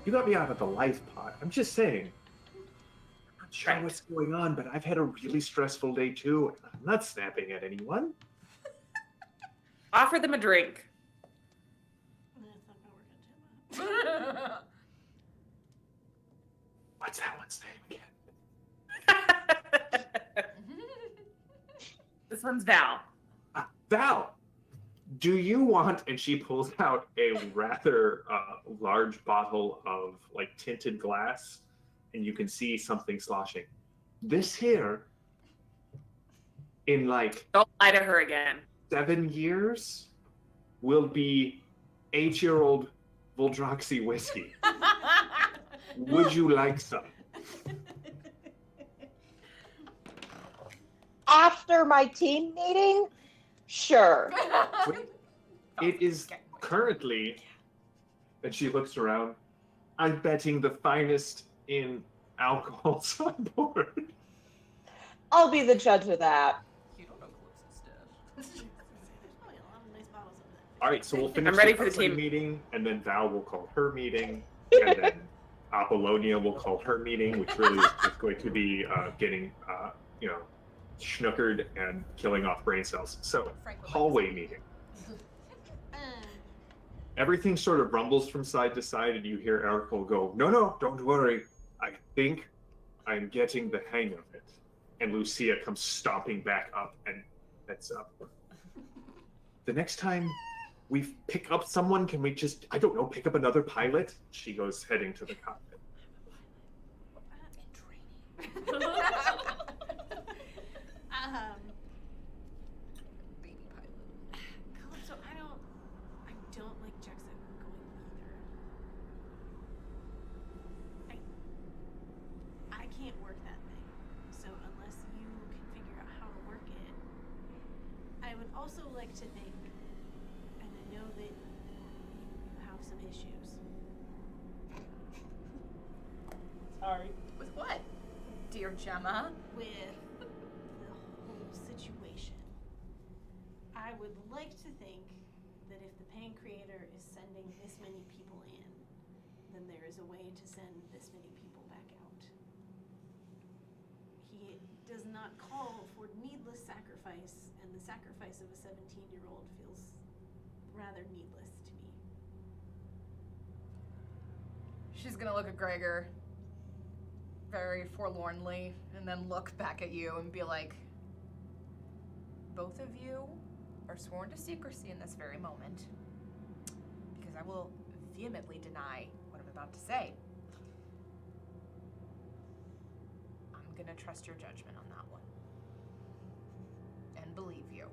You got me out of the life pod. I'm just saying. I'm not sure Right. what's going on, but I've had a really stressful day too, and I'm not snapping at anyone. Offer them a drink. That's not gonna work on What's that one's name again? This one's Val. Val, do you want? And she pulls out a rather large bottle of like tinted glass, and you can see something sloshing. This here, in like Don't lie to her again. 7 years, will be 8-year-old Voldroxy whiskey. Would you like some? After my team meeting, sure. It is currently, and she looks around, I'm betting the finest in alcohols on board. I'll be the judge of that. You don't know Calypso's stuff. There's probably a lot of nice bottles over there. All right, so we'll finish I'm ready the for the company team. meeting, and then Val will call her meeting, and then Apollonia will call her meeting, which really is just going to be getting, schnookered and killing off brain cells. So, Frank would like hallway to- meeting. Everything sort of rumbles from side to side, and you hear Eric go, No, don't worry. I think I'm getting the hang of it. And Lucia comes stomping back up and heads up. The next time we pick up someone, can we just, I don't know, pick up another pilot? She goes heading to the cockpit. Baby pilot. Calypso, I don't like Jexa going either. I can't work that thing. So unless you can figure out how to work it, I would also like to think, and I know that you have some issues. Sorry. With what? Dear Gemma? With the whole situation. I would like to think that if the Pain Creator is sending this many people in, then there is a way to send this many people back out. He does not call for needless sacrifice, and the sacrifice of a 17-year-old feels rather needless to me. She's gonna look at Gregor very forlornly and then look back at you and be like, both of you are sworn to secrecy in this very moment, because I will vehemently deny what I'm about to say. I'm gonna trust your judgment on that one and believe you.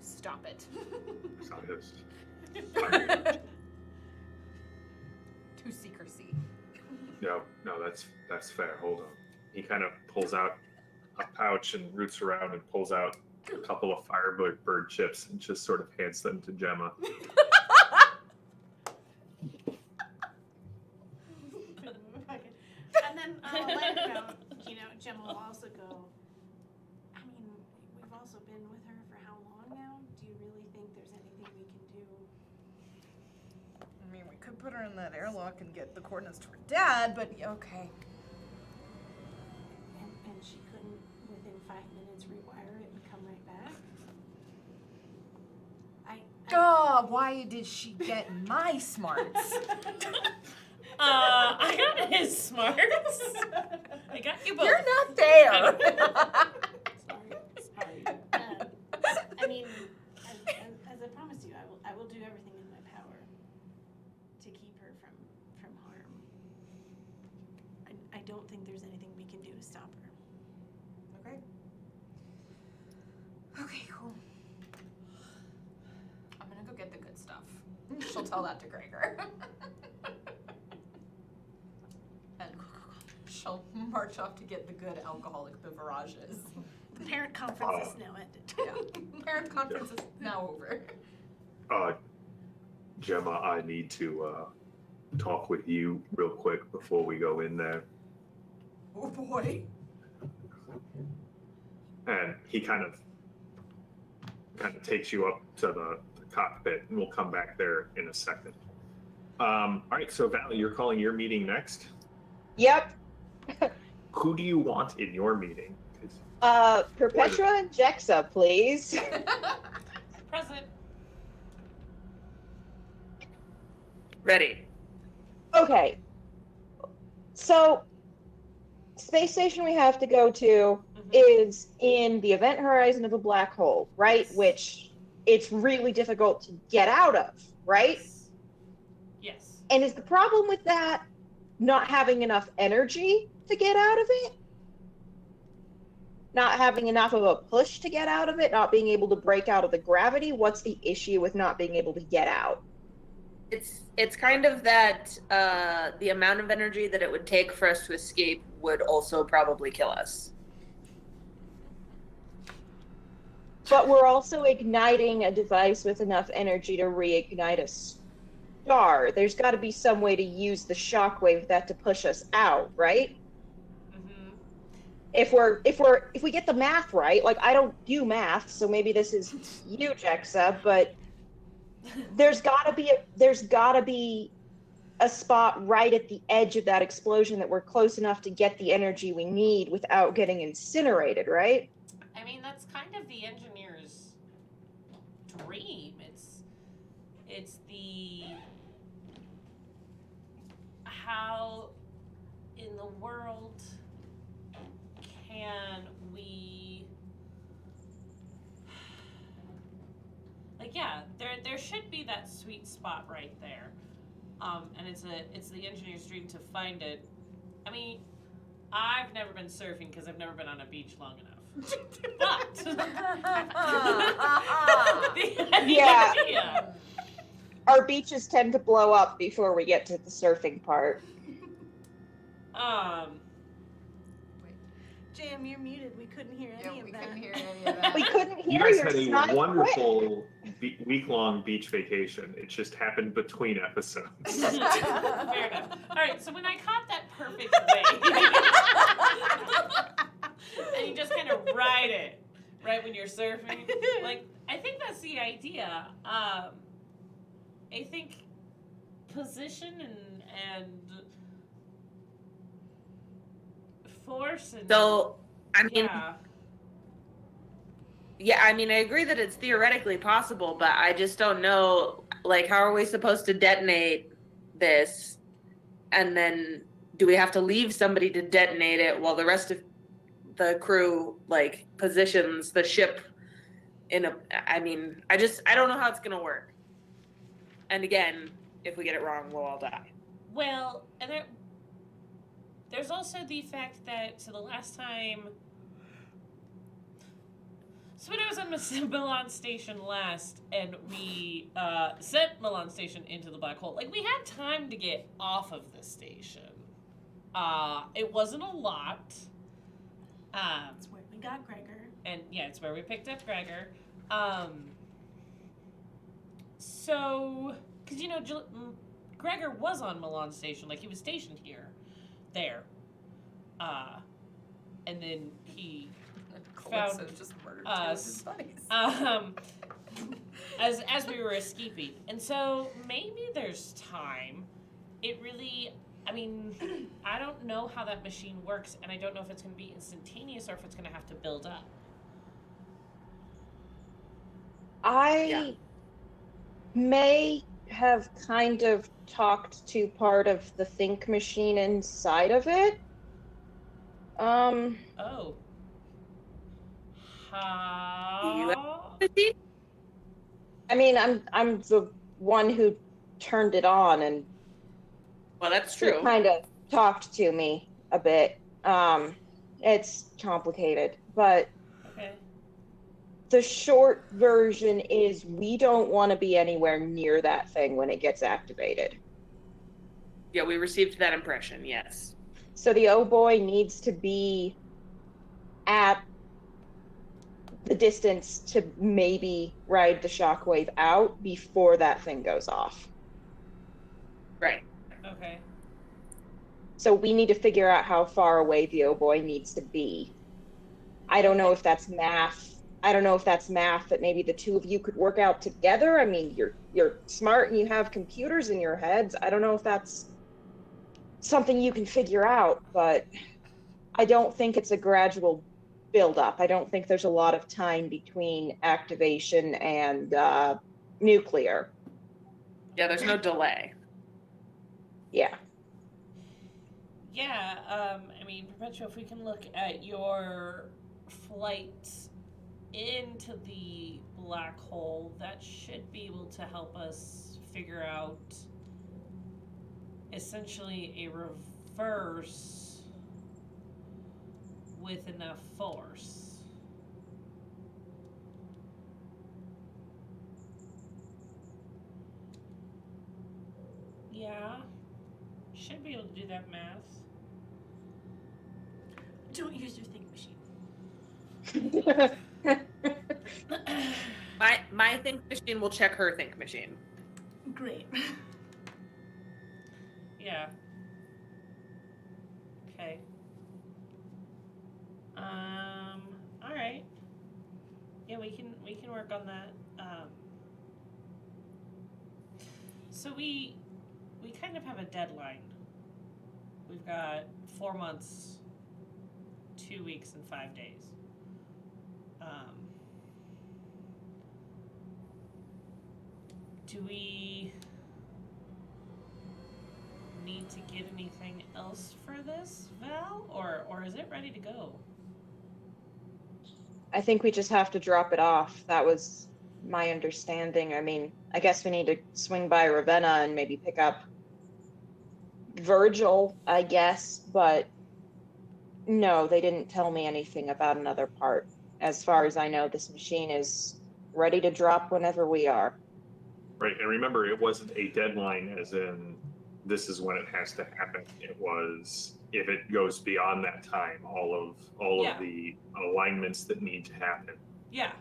Stop it. To secrecy. No, that's fair. Hold on. He kind of pulls out a pouch and roots around and pulls out a couple of Firebird chips and just sort of hands them to Gemma. And then on a lighter note, Gemma will also go, I mean, we've also been with her for how long now? Do you really think there's anything we can do? I mean, we could put her in that airlock and get the coordinates to her dad, but okay. And she couldn't, within 5 minutes, rewire it and come right back? God, why did she get my smarts? I got his smarts. I got you both. You're not there. Sorry. I mean, as I promised you, I will do everything in my power to keep her from harm. I don't think there's anything we can do to stop her. Okay. Okay, cool. I'm gonna go get the good stuff. She'll tell that to Gregor. And she'll march off to get the good alcoholic beverages. The parent conference is now ended. Yeah. Parent conference is now over. Gemma, I need to talk with you real quick before we go in there. Oh boy. And he kind of takes you up to the cockpit, and we'll come back there in a second. All right, so Valley, you're calling your meeting next. Yep. Who do you want in your meeting? 'Cause Perpetua and Jexa, please. Present. Ready. Okay. So, space station we have to go to is in the event horizon of a black hole, right? Yes. Which it's really difficult to get out of, right? Yes. And is the problem with that not having enough energy to get out of it? Not having enough of a push to get out of it? Not being able to break out of the gravity? What's the issue with not being able to get out? It's kind of that the amount of energy that it would take for us to escape would also probably kill us. But we're also igniting a device with enough energy to reignite a star. There's got to be some way to use the shockwave of that to push us out, right? Mm-hmm. If we get the math right, like I don't do math, so maybe this is you, Jexa, but there's got to be a spot right at the edge of that explosion that we're close enough to get the energy we need without getting incinerated, right? I mean, that's kind of the engineer's dream. It's the how in the world can we, like, yeah, there should be that sweet spot right there, and it's the engineer's dream to find it. I mean, I've never been surfing because I've never been on a beach long enough. But the Yeah. idea. Our beaches tend to blow up before we get to the surfing part. Jam, you're muted. We couldn't hear any Yeah, of we that. couldn't hear any of that. We couldn't You hear guys your had snide a quit. wonderful week-long beach vacation. It just happened between episodes. Fair enough. All right, so when I caught that perfect wave, and you just kind of ride it, right when you're surfing, like, I think that's the idea. I think position and force and So, I mean, yeah. I mean, I agree that it's theoretically possible, but I just don't know, like, how are we supposed to detonate this? And then do we have to leave somebody to detonate it while the rest of the crew, like, positions the ship in a, I mean, I don't know how it's going to work. And again, if we get it wrong, we'll all die. Well, and there's also the fact that, so the last time, so when I was on Milan Station last, and we sent Milan Station into the black hole, like, we had time to get off of the station. It wasn't a lot. That's where we got Gregor. And yeah, it's where we picked up Gregor. So, because, you know, Gregor was on Milan Station, like, he was stationed there. And then he found just murdered us, two of his buddies. as we were escaping. And so maybe there's time. It really, I mean, I don't know how that machine works, and I don't know if it's going to be instantaneous or if it's going to have to build up. I may have kind of talked to part of the think machine inside of it. Oh. You How? I mean, I'm the one who turned it on, and Well, that's it true. kind of talked to me a bit. It's complicated, but Okay. the short version is we don't want to be anywhere near that thing when it gets activated. Yeah, we received that impression, yes. So the oh boy needs to be at the distance to maybe ride the shockwave out before that thing goes off. Right. Okay. So we need to figure out how far away the oh boy needs to be. I don't know if that's math. I don't know if that's math that maybe the two of you could work out together. I mean, you're smart and you have computers in your heads. I don't know if that's something you can figure out, but I don't think it's a gradual buildup. I don't think there's a lot of time between activation and nuclear. Yeah, there's no delay. Yeah. Yeah, I mean, Perpetua, if we can look at your flight into the black hole, that should be able to help us figure out essentially a reverse with enough force. Yeah, should be able to do that math. Don't use your think machine. My think machine will check her think machine. Great. Yeah. Okay. All right. Yeah, we can work on that. So we kind of have a deadline. We've got 4 months, 2 weeks, and 5 days. Do we need to get anything else for this, Val, or is it ready to go? I think we just have to drop it off. That was my understanding. I mean, I guess we need to swing by Ravenna and maybe pick up Virgil, I guess, but no, they didn't tell me anything about another part. As far as I know, this machine is ready to drop whenever we are. Right, and remember, it wasn't a deadline as in this is when it has to happen. It was if it goes beyond that time, all Yeah. of the alignments that need to happen Yeah.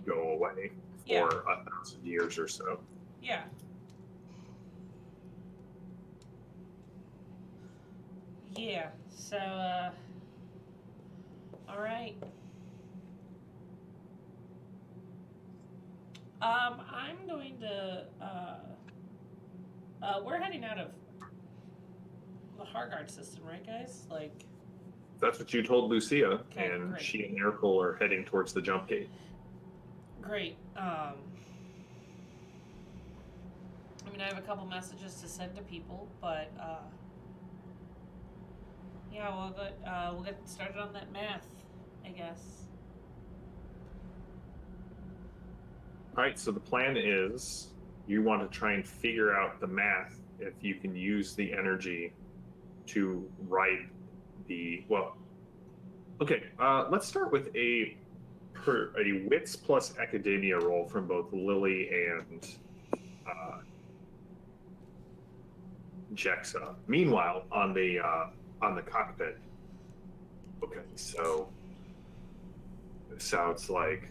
go away Yeah. for 1,000 years or so. Yeah. Yeah. So, all right. I'm going to, we're heading out of the Hargard system, right, guys? Like, That's what you told Lucia, Okay, and great. she and Miracle are heading towards the jump gate. great. I mean, I have a couple messages to send to people, but, yeah, we'll get started on that math, I guess. All right, so the plan is you want to try and figure out the math if you can use the energy to write the, well, okay, let's start with a wits plus academia roll from both Lily and Jexa. Meanwhile, on the cockpit, okay, so it sounds like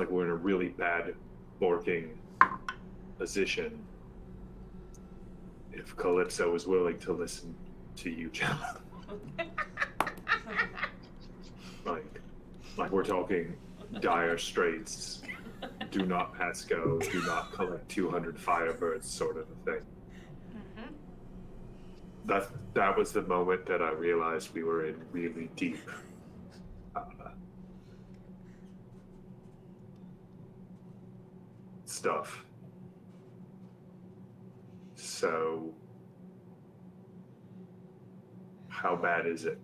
we're in a really bad working position. If Calypso was willing to listen to you, Gemma. like we're talking dire straits. Do not pass go. Do not collect 200 Firebirds, sort of a thing. Mm-hmm. That was the moment that I realized we were in really deep stuff. So, how bad is it?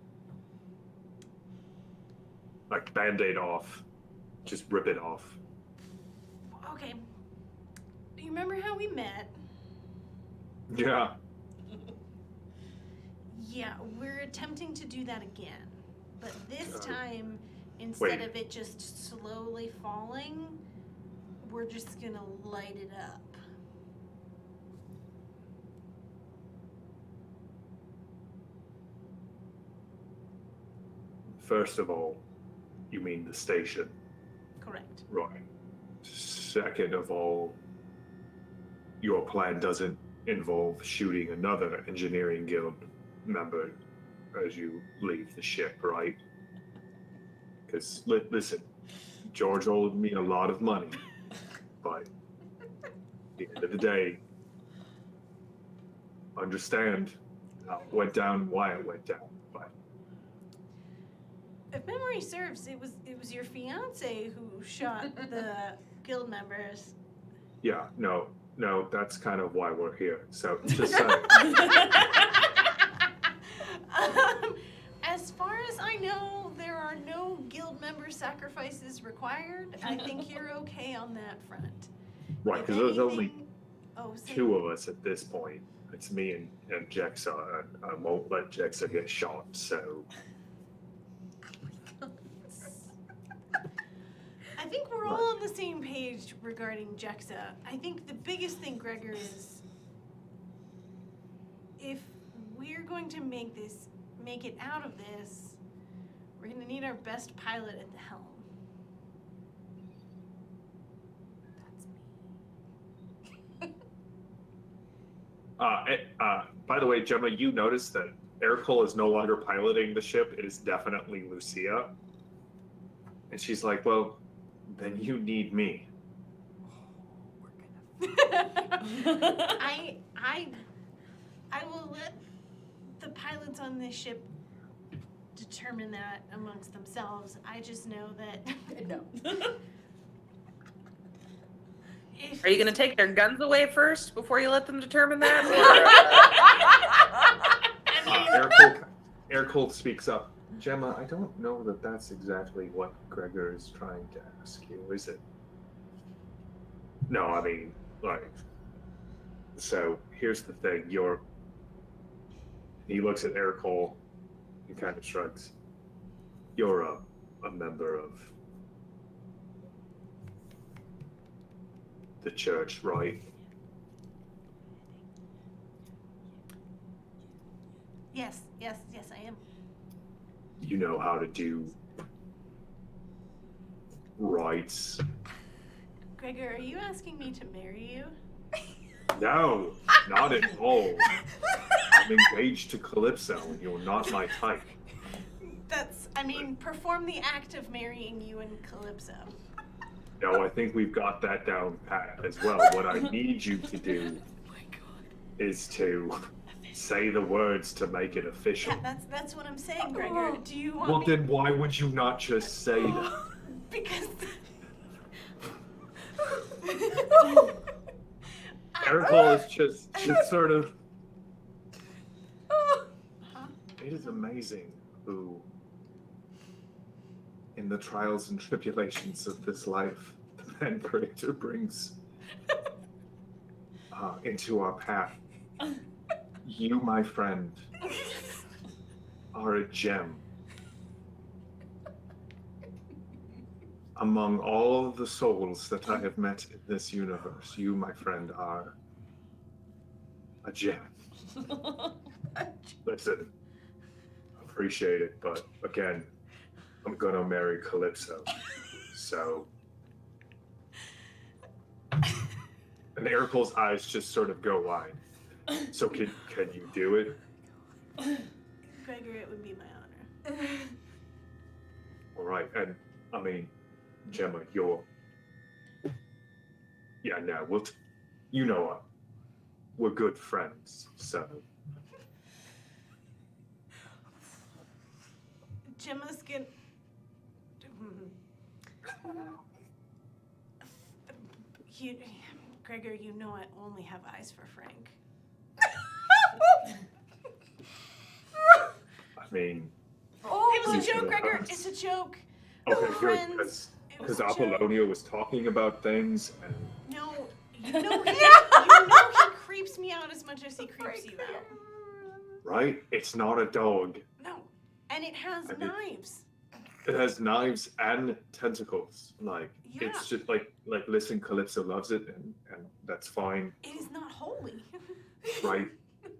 Like, Band-Aid off. Just rip it off. Okay. You remember how we met? Yeah. Yeah, we're attempting to do that again. But this Uh, time, instead wait. of it just slowly falling, we're just gonna light it up. First of all, you mean the station, Correct. right? Second of all, your plan doesn't involve shooting another engineering guild member as you leave the ship, right? Because, listen, George owed me a lot of money, but at the end of the day, understand how it went down and why it went down. But If memory serves, it was your fiance who shot the guild members. yeah, no, no, that's kind of why we're here. So just As far as I know, there are no guild member sacrifices required. I think you're okay on that front. right, If because there's only anything- oh, say- 2 of us at this point. It's me and Jexa. I won't let Jexa get shot. So I think we're all on the same page regarding Jexa. I think the biggest thing, Gregor, is if we're going to make it out of this, we're going to need our best pilot at the helm. That's me. by the way, Gemma, you noticed that Ericole is no longer piloting the ship. It is definitely Lucia. And she's like, well, then you need me. I will let the pilots on this ship determine that amongst themselves. I just know that No. if Are you gonna take their guns away first before you let them determine that? Ericole speaks up. Gemma, I don't know that that's exactly what Gregor is trying to ask you, is it? No, I mean, like, so here's the thing. He looks at Ericole and kind of shrugs. You're a member of the church, right? Yes, I am. You know how to do rites. Gregor, are you asking me to marry you? No, not at all. I'm engaged to Calypso, and you're not my type. Perform the act of marrying you and Calypso. No, I think we've got that down pat as well. What I need you to do is to say the words to make it official. Yeah, that's what I'm saying, Gregor. Do you want Well, me? then why would you not just say that? Because. Ericole is just sort of. It is amazing who, in the trials and tribulations of this life, the man creator brings into our path. You, my friend, are a gem. Among all of the souls that I have met in this universe, you, my friend, are a gem. Listen, appreciate it, but again, I'm gonna marry Calypso. So. And Ericole's eyes just sort of go wide. So can you do it? Gregor, it would be my honor. All right, and I mean, Gemma, you're. Yeah, no, you know what? We're good friends, so. Gemma's gonna. Gregor, you know I only have eyes for Frank. I mean. It was a He's joke, gonna Gregor. hurt. It's a joke. Okay, We're good, friends. It was because a joke. Apollonia was talking about things, and No, you know he creeps me out as much as he creeps you out. right? It's not a dog. No, and it has I mean- knives. It has knives and tentacles. Like Yeah. it's just like listen, Calypso loves it, and that's fine, It is not holy. right?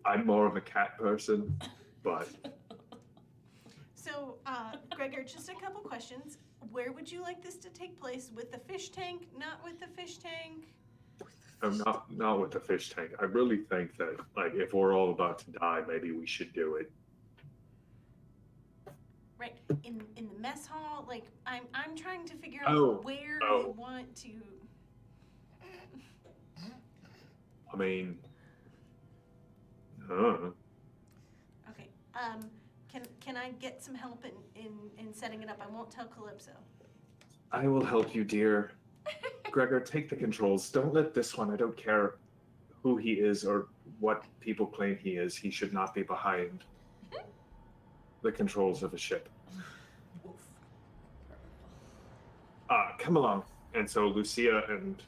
I'm more of a cat person, but So, Gregor, just a couple questions. Where would you like this to take place? With the fish tank? Not with the fish tank? I'm not with the fish tank. I really think that like if we're all about to die, maybe we should do it. Right in the mess hall. Like I'm trying to figure Oh, out where oh. you want to. I mean, Okay. Can I get some help in setting it up? I won't tell Calypso. I will help you, dear. Gregor, take the controls. Don't let this one. I don't care who he is or what people claim he is, he should not be behind the controls of a ship. Woof. Come along. And so Lucia and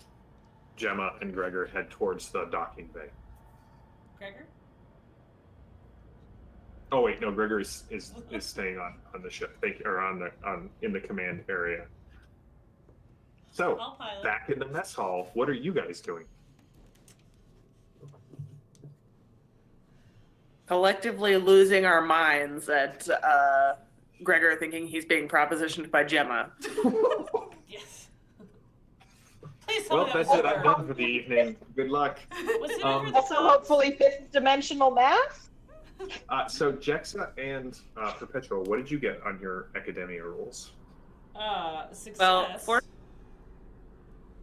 Gemma and Gregor head towards the docking bay. Gregor? Oh wait, no, Gregor is staying on the ship. In the command area. So I'll pilot. back in the mess hall, what are you guys doing? Collectively losing our minds at Gregor thinking he's being propositioned by Gemma. Yes. Please tell Well, me that's that it. I'm was done for the evening. Good luck. Was it Um, over the Also, top? hopefully, fifth dimensional math. So Jexa and Perpetual, what did you get on your academia rules? Success. Well,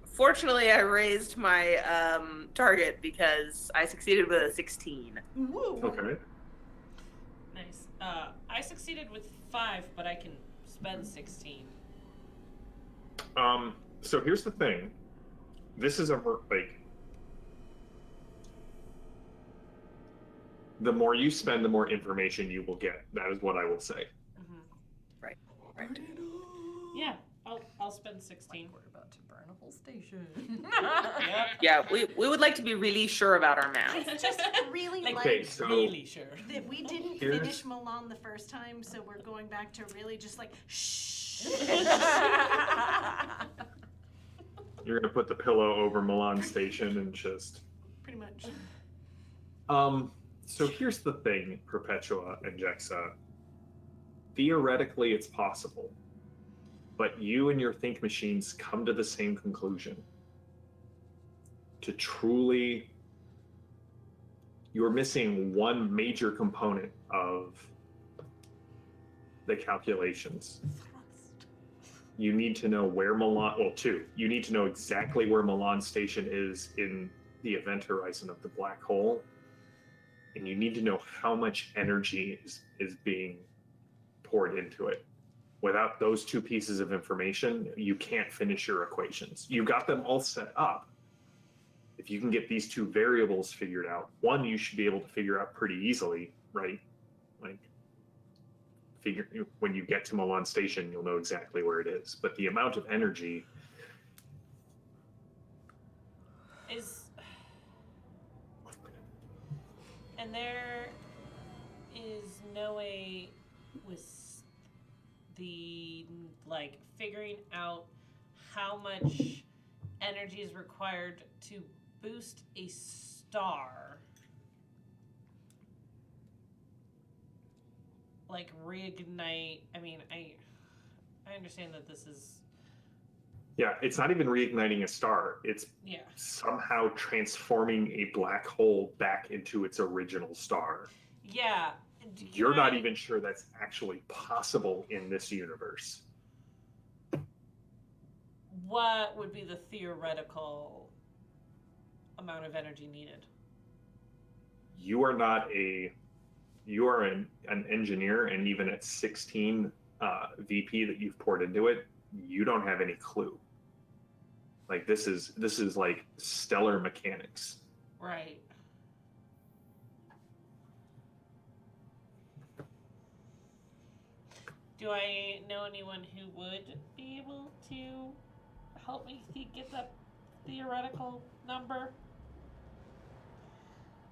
fortunately, I raised my target because I succeeded with a 16. Woo. Okay. Nice. I succeeded with 5, but I can spend 16. So here's the thing. This is the more you spend, the more information you will get. That is what I will say. Mm-hmm. Right. Yeah, I'll spend 16. Like we're about to burn a whole station. Yep. Yeah, we would like to be really sure about our math. Just really Like, like Okay, so really sure. that we didn't Here's- finish Milan the first time, so we're going back to really just like shh. you're gonna put the pillow over Milan Station and just. Pretty much. So here's the thing, Perpetua and Jexa. Theoretically, it's possible, but you and your think machines come to the same conclusion. To truly, you're missing one major component of the calculations. You need to know where Milan, well, two. You need to know exactly where Milan Station is in the event horizon of the black hole. And you need to know how much energy is being poured into it. Without those two pieces of information, you can't finish your equations. You got them all set up. If you can get these two variables figured out, one you should be able to figure out pretty easily, right? Like, when you get to Milan Station, you'll know exactly where it is. But the amount of energy Is and there is no way with the like figuring out how much energy is required to boost a star, like reignite. I mean, I understand that this is Yeah, it's not even reigniting a star. It's yeah. somehow transforming a black hole back into its original star. Yeah. You're not even sure that's actually possible in this universe. What would be the theoretical amount of energy needed? You are not you are an engineer, and even at 16 VP that you've poured into it, you don't have any clue. Like this is like stellar mechanics. Right. Do I know anyone who would be able to help me get that theoretical number?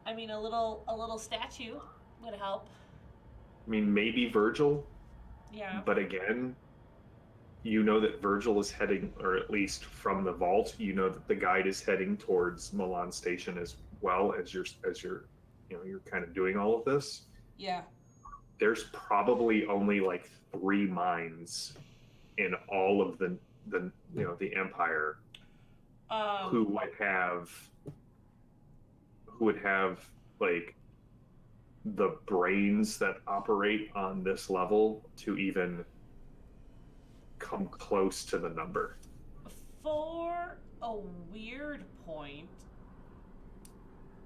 I mean, a little statue would help. I mean, maybe Virgil, Yeah. but again, you know that Virgil is heading, or at least from the vault, you know that the guide is heading towards Milan Station as well as you're you're kind of doing all of this. Yeah. There's probably only like 3 mines in all of the the Empire who would have like the brains that operate on this level to even come close to the number. For a weird point,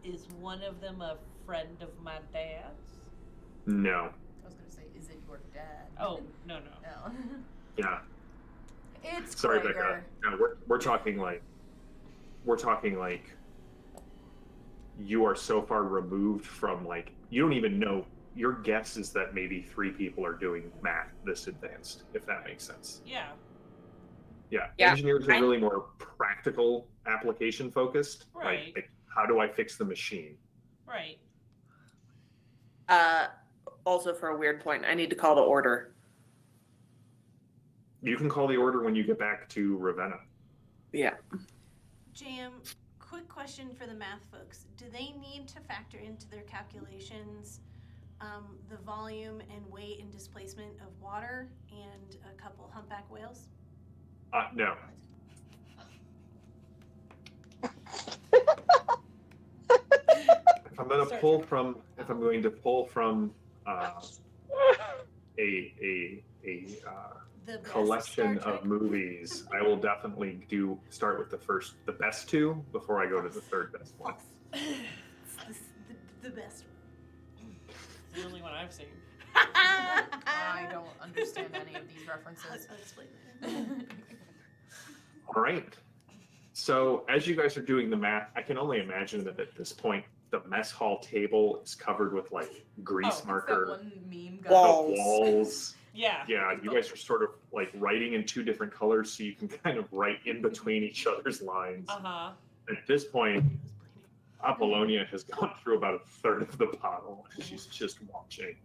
is one of them a friend of my dad's? No. I was gonna say, is it your dad? Oh, no. No. Yeah. It's Sorry, Gregor. Becca. No, we're talking like you are so far removed from like you don't even know. Your guess is that maybe 3 people are doing math this advanced, if that makes sense. Yeah. Yeah, Yeah, engineers are I- really more practical, application focused. Right. Like, how do I fix the machine? Right. Also for a weird point, I need to call the order. You can call the order when you get back to Ravenna. Yeah. Jam, quick question for the math folks. Do they need to factor into their calculations the volume and weight and displacement of water and a couple humpback whales? No. If I'm going to pull from, a The best collection Star of Trek? movies, I will definitely start with the best 2 before I go to the third best one. False. It's the best It's the only one I've seen. one. I don't understand any of these references. I'll explain later. All right. So as you guys are doing the math, I can only imagine that at this point, the mess hall table is covered with like grease What's that marker, one meme guy? the Walls. walls. Yeah. Yeah, you guys are sort of like writing in 2 different colors, so you can kind of write in between each other's lines. Uh-huh. At this point, Apollonia has gone through about a third of the bottle, and she's just watching.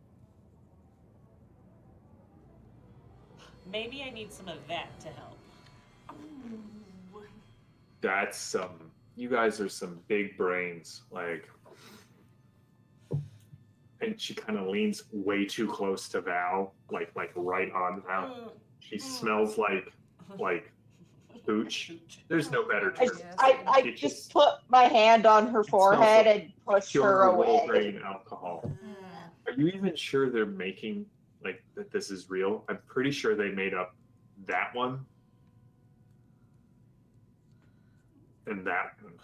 Maybe I need some of that to help. Ooh. That's some. You guys are some big brains, like. And she kind of leans way too close to Val, like right on Val. She smells like hooch. There's no better I, term. I just put my hand on her forehead and pushed her Pure away. low-grade alcohol. Are you even sure they're making like that? This is real. I'm pretty sure they made up that one and that one.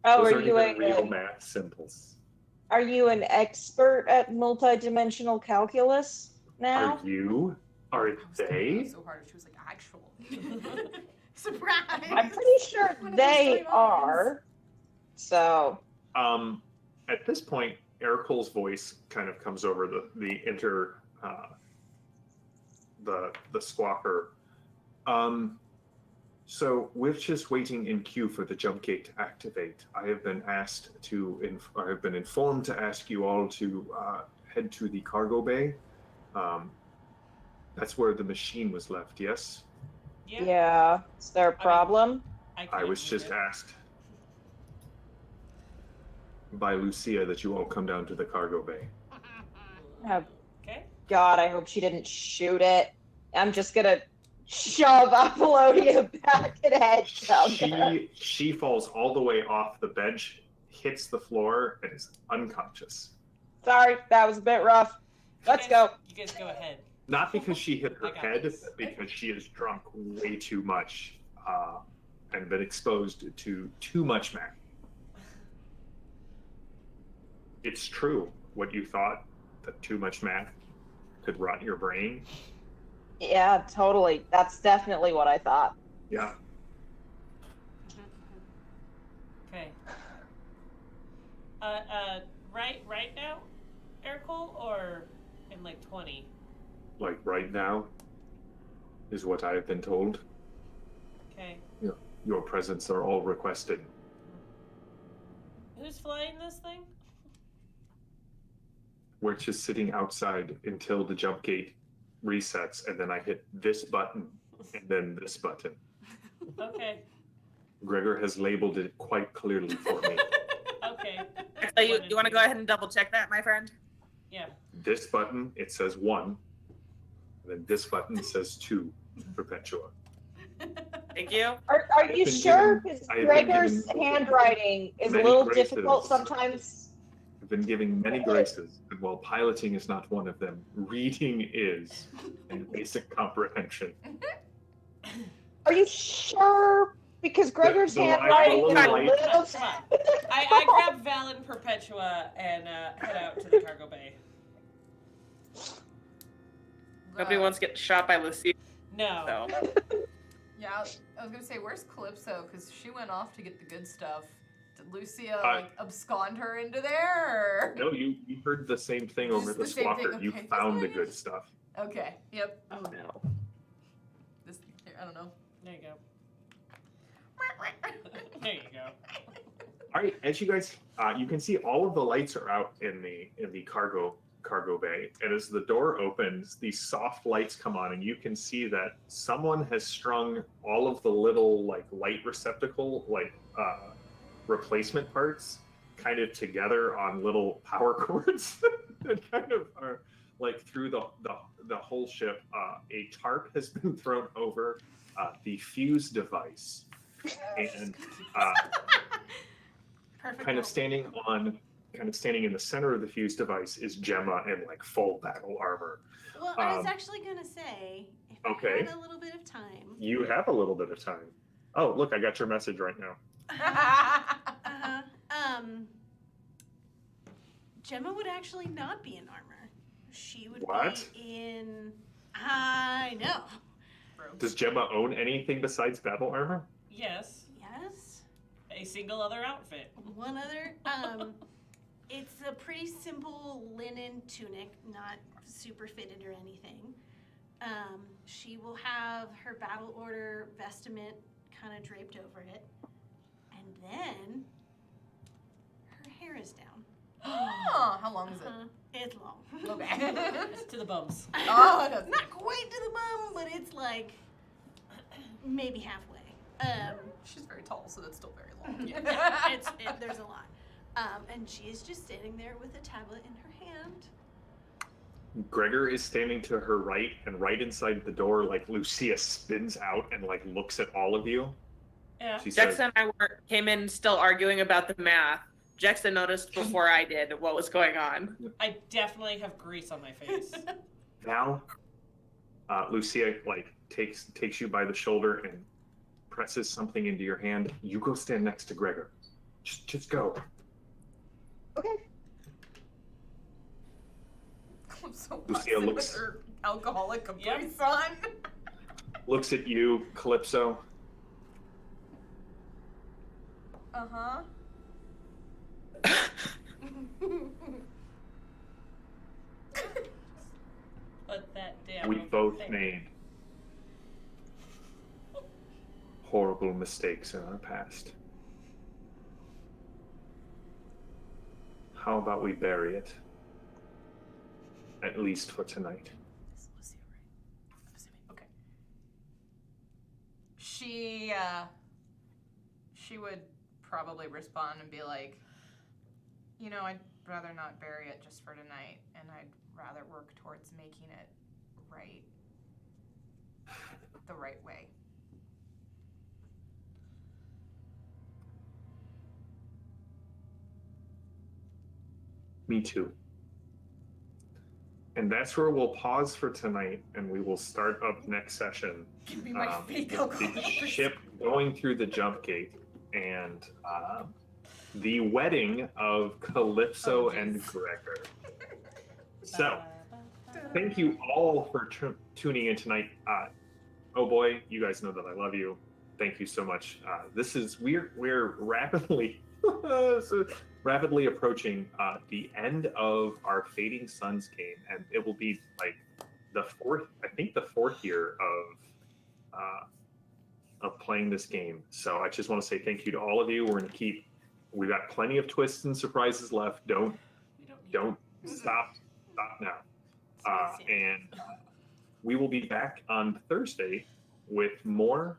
Oh, Those are aren't you even real a, math symbols. are you an expert at multidimensional calculus now? Are you? Are I was thinking they? so hard. She was like, actual. Surprise! I'm pretty sure One of those they straight lines. are. So At this point, Ericle's voice kind of comes over the squawker. So we're just waiting in queue for the jump gate to activate. I have been informed to ask you all to head to the cargo bay. That's where the machine was left. Yes, yeah, is there a problem? I was just asked by Lucia that you all come down to the cargo bay. Oh, Okay. God, I hope she didn't shoot it. I'm just gonna shove Apollonia back and head down there. She falls all the way off the bench, hits the floor, and is unconscious. Sorry, that was a bit rough. Let's go. You guys go ahead. Not because she hit her I got head, this. because she has drunk way too much and been exposed to too much math. It's true what you thought, that too much math could rot your brain. Yeah, totally. That's definitely what I thought. Yeah. Okay. Right now, Ericole, or in like 20? Like right now is what I have been told. Okay. Your presence are all requested. Who's flying this thing? We're just sitting outside until the jump gate resets, and then I hit this button and then this button. Okay. Gregor has labeled it quite clearly for me. Okay. So you want to go ahead and double check that, my friend? Yeah. This button, it says 1, and then this button says 2, Perpetua. Thank you. Are you been sure? given- Because I have been Gregor's given handwriting is a many little graces. difficult sometimes. I've been giving many graces, and while piloting is not one of them, reading is, and basic comprehension. Are you sure? Because Gregor's the light- handwriting is the a light- little. Come on. I grab Val and Perpetua and head out to the cargo bay. Nobody wants to get shot by Lucia. No. So Yeah, I was gonna say, where's Calypso? Because she went off to get the good stuff. Did Lucia like abscond her into there? Or? No, you heard the same thing This over is the the same squawker. thing, You okay. found the good stuff. Okay. Yep. Oh no. This. I don't know. There you go. There you go. All right, as you guys, you can see all of the lights are out in the cargo bay, and as the door opens, these soft lights come on, and you can see that someone has strung all of the little like light receptacle replacement parts kind of together on little power cords that kind of are like through the whole ship. A tarp has been thrown over the fuse device, and Perfect. kind of standing in the center of the fuse device is Gemma in like full battle armor. Well, I was actually gonna say, if okay. I had a little bit of time. You have a little bit of time. Oh, look, I got your message right now. Gemma would actually not be in armor. She would What? be in. I know. Does Gemma own anything besides battle armor? Yes. Yes. A single other outfit. One other. It's a pretty simple linen tunic, not super fitted or anything. She will have her battle order vestment kind of draped over it, and then her hair is down. Oh, how long is it? It's long. Okay. It's to the bums. Oh, it doesn't. Not quite to the bum, but it's like maybe halfway. She's very tall, so that's still very long. There's a lot. And she is just standing there with a tablet in her hand. Gregor is standing to her right, and right inside the door, like Lucia spins out and like looks at all of you. Yeah. She says, Jexa and I came in still arguing about the math. Jexa noticed before I did what was going on. I definitely have grease on my face. now, Lucia like takes you by the shoulder and presses something into your hand. You go stand next to Gregor. Just go. Okay. I'm so Lucia busted looks- with her alcoholic Capri Yep. Sun. Looks at you, Calypso. Uh-huh. Put that down. We both there. made horrible mistakes in our past. How about we bury it? At least for tonight. This is Lucia, right? I'm assuming. Okay. She would probably respond and be like, you know, I'd rather not bury it just for tonight, and I'd rather work towards making it right. The right way. Me too. And that's where we'll pause for tonight, and we will start up next session. Give me my fake The alcohol. ship going through the jump gate and the wedding of Calypso and jeez. Gregor. So, thank you all for tuning in tonight. Oh boy, you guys know that I love you. Thank you so much. We're rapidly rapidly approaching the end of our Fading Suns game, and it will be like the fourth year of playing this game. So I just want to say thank you to all of you. We've got plenty of twists and surprises left. Don't stop now. And we will be back on Thursday with more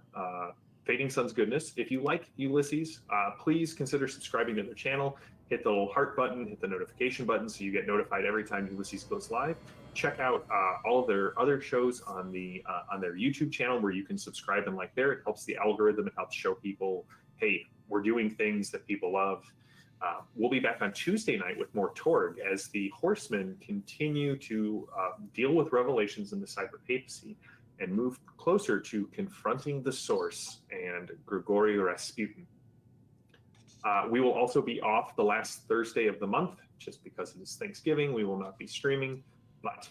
Fading Suns goodness. If you like Ulysses, please consider subscribing to their channel. Hit the little heart button, hit the notification button so you get notified every time Ulysses goes live. Check out all of their other shows on their YouTube channel where you can subscribe and like there. It helps the algorithm. It helps show people, hey, we're doing things that people love. We'll be back on Tuesday night with more Torg as the Horsemen continue to deal with revelations in the Cyber Papacy and move closer to confronting the Source and Grigory Rasputin. We will also be off the last Thursday of the month just because it is Thanksgiving. We will not be streaming. But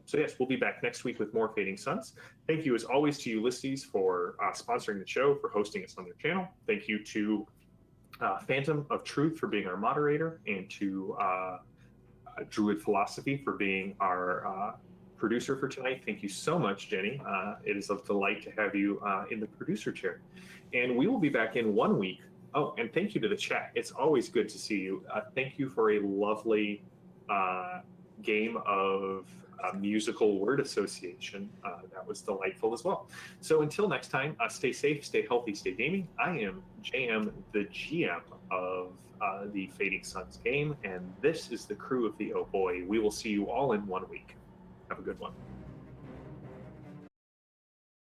so yes, we'll be back next week with more Fading Suns. Thank you as always to Ulysses for sponsoring the show, for hosting us on their channel. Thank you to Phantom of Truth for being our moderator, and to Druid Philosophy for being our producer for tonight. Thank you so much, Jenny. It is a delight to have you in the producer chair. And we will be back in 1 week. Oh, and thank you to the chat. It's always good to see you. Thank you for a lovely game of musical word association. That was delightful as well. So until next time, stay safe, stay healthy, stay gaming. I am JM, the GM of the Fading Suns game, and this is the crew of the Oh Boy. We will see you all in 1 week. Have a good one.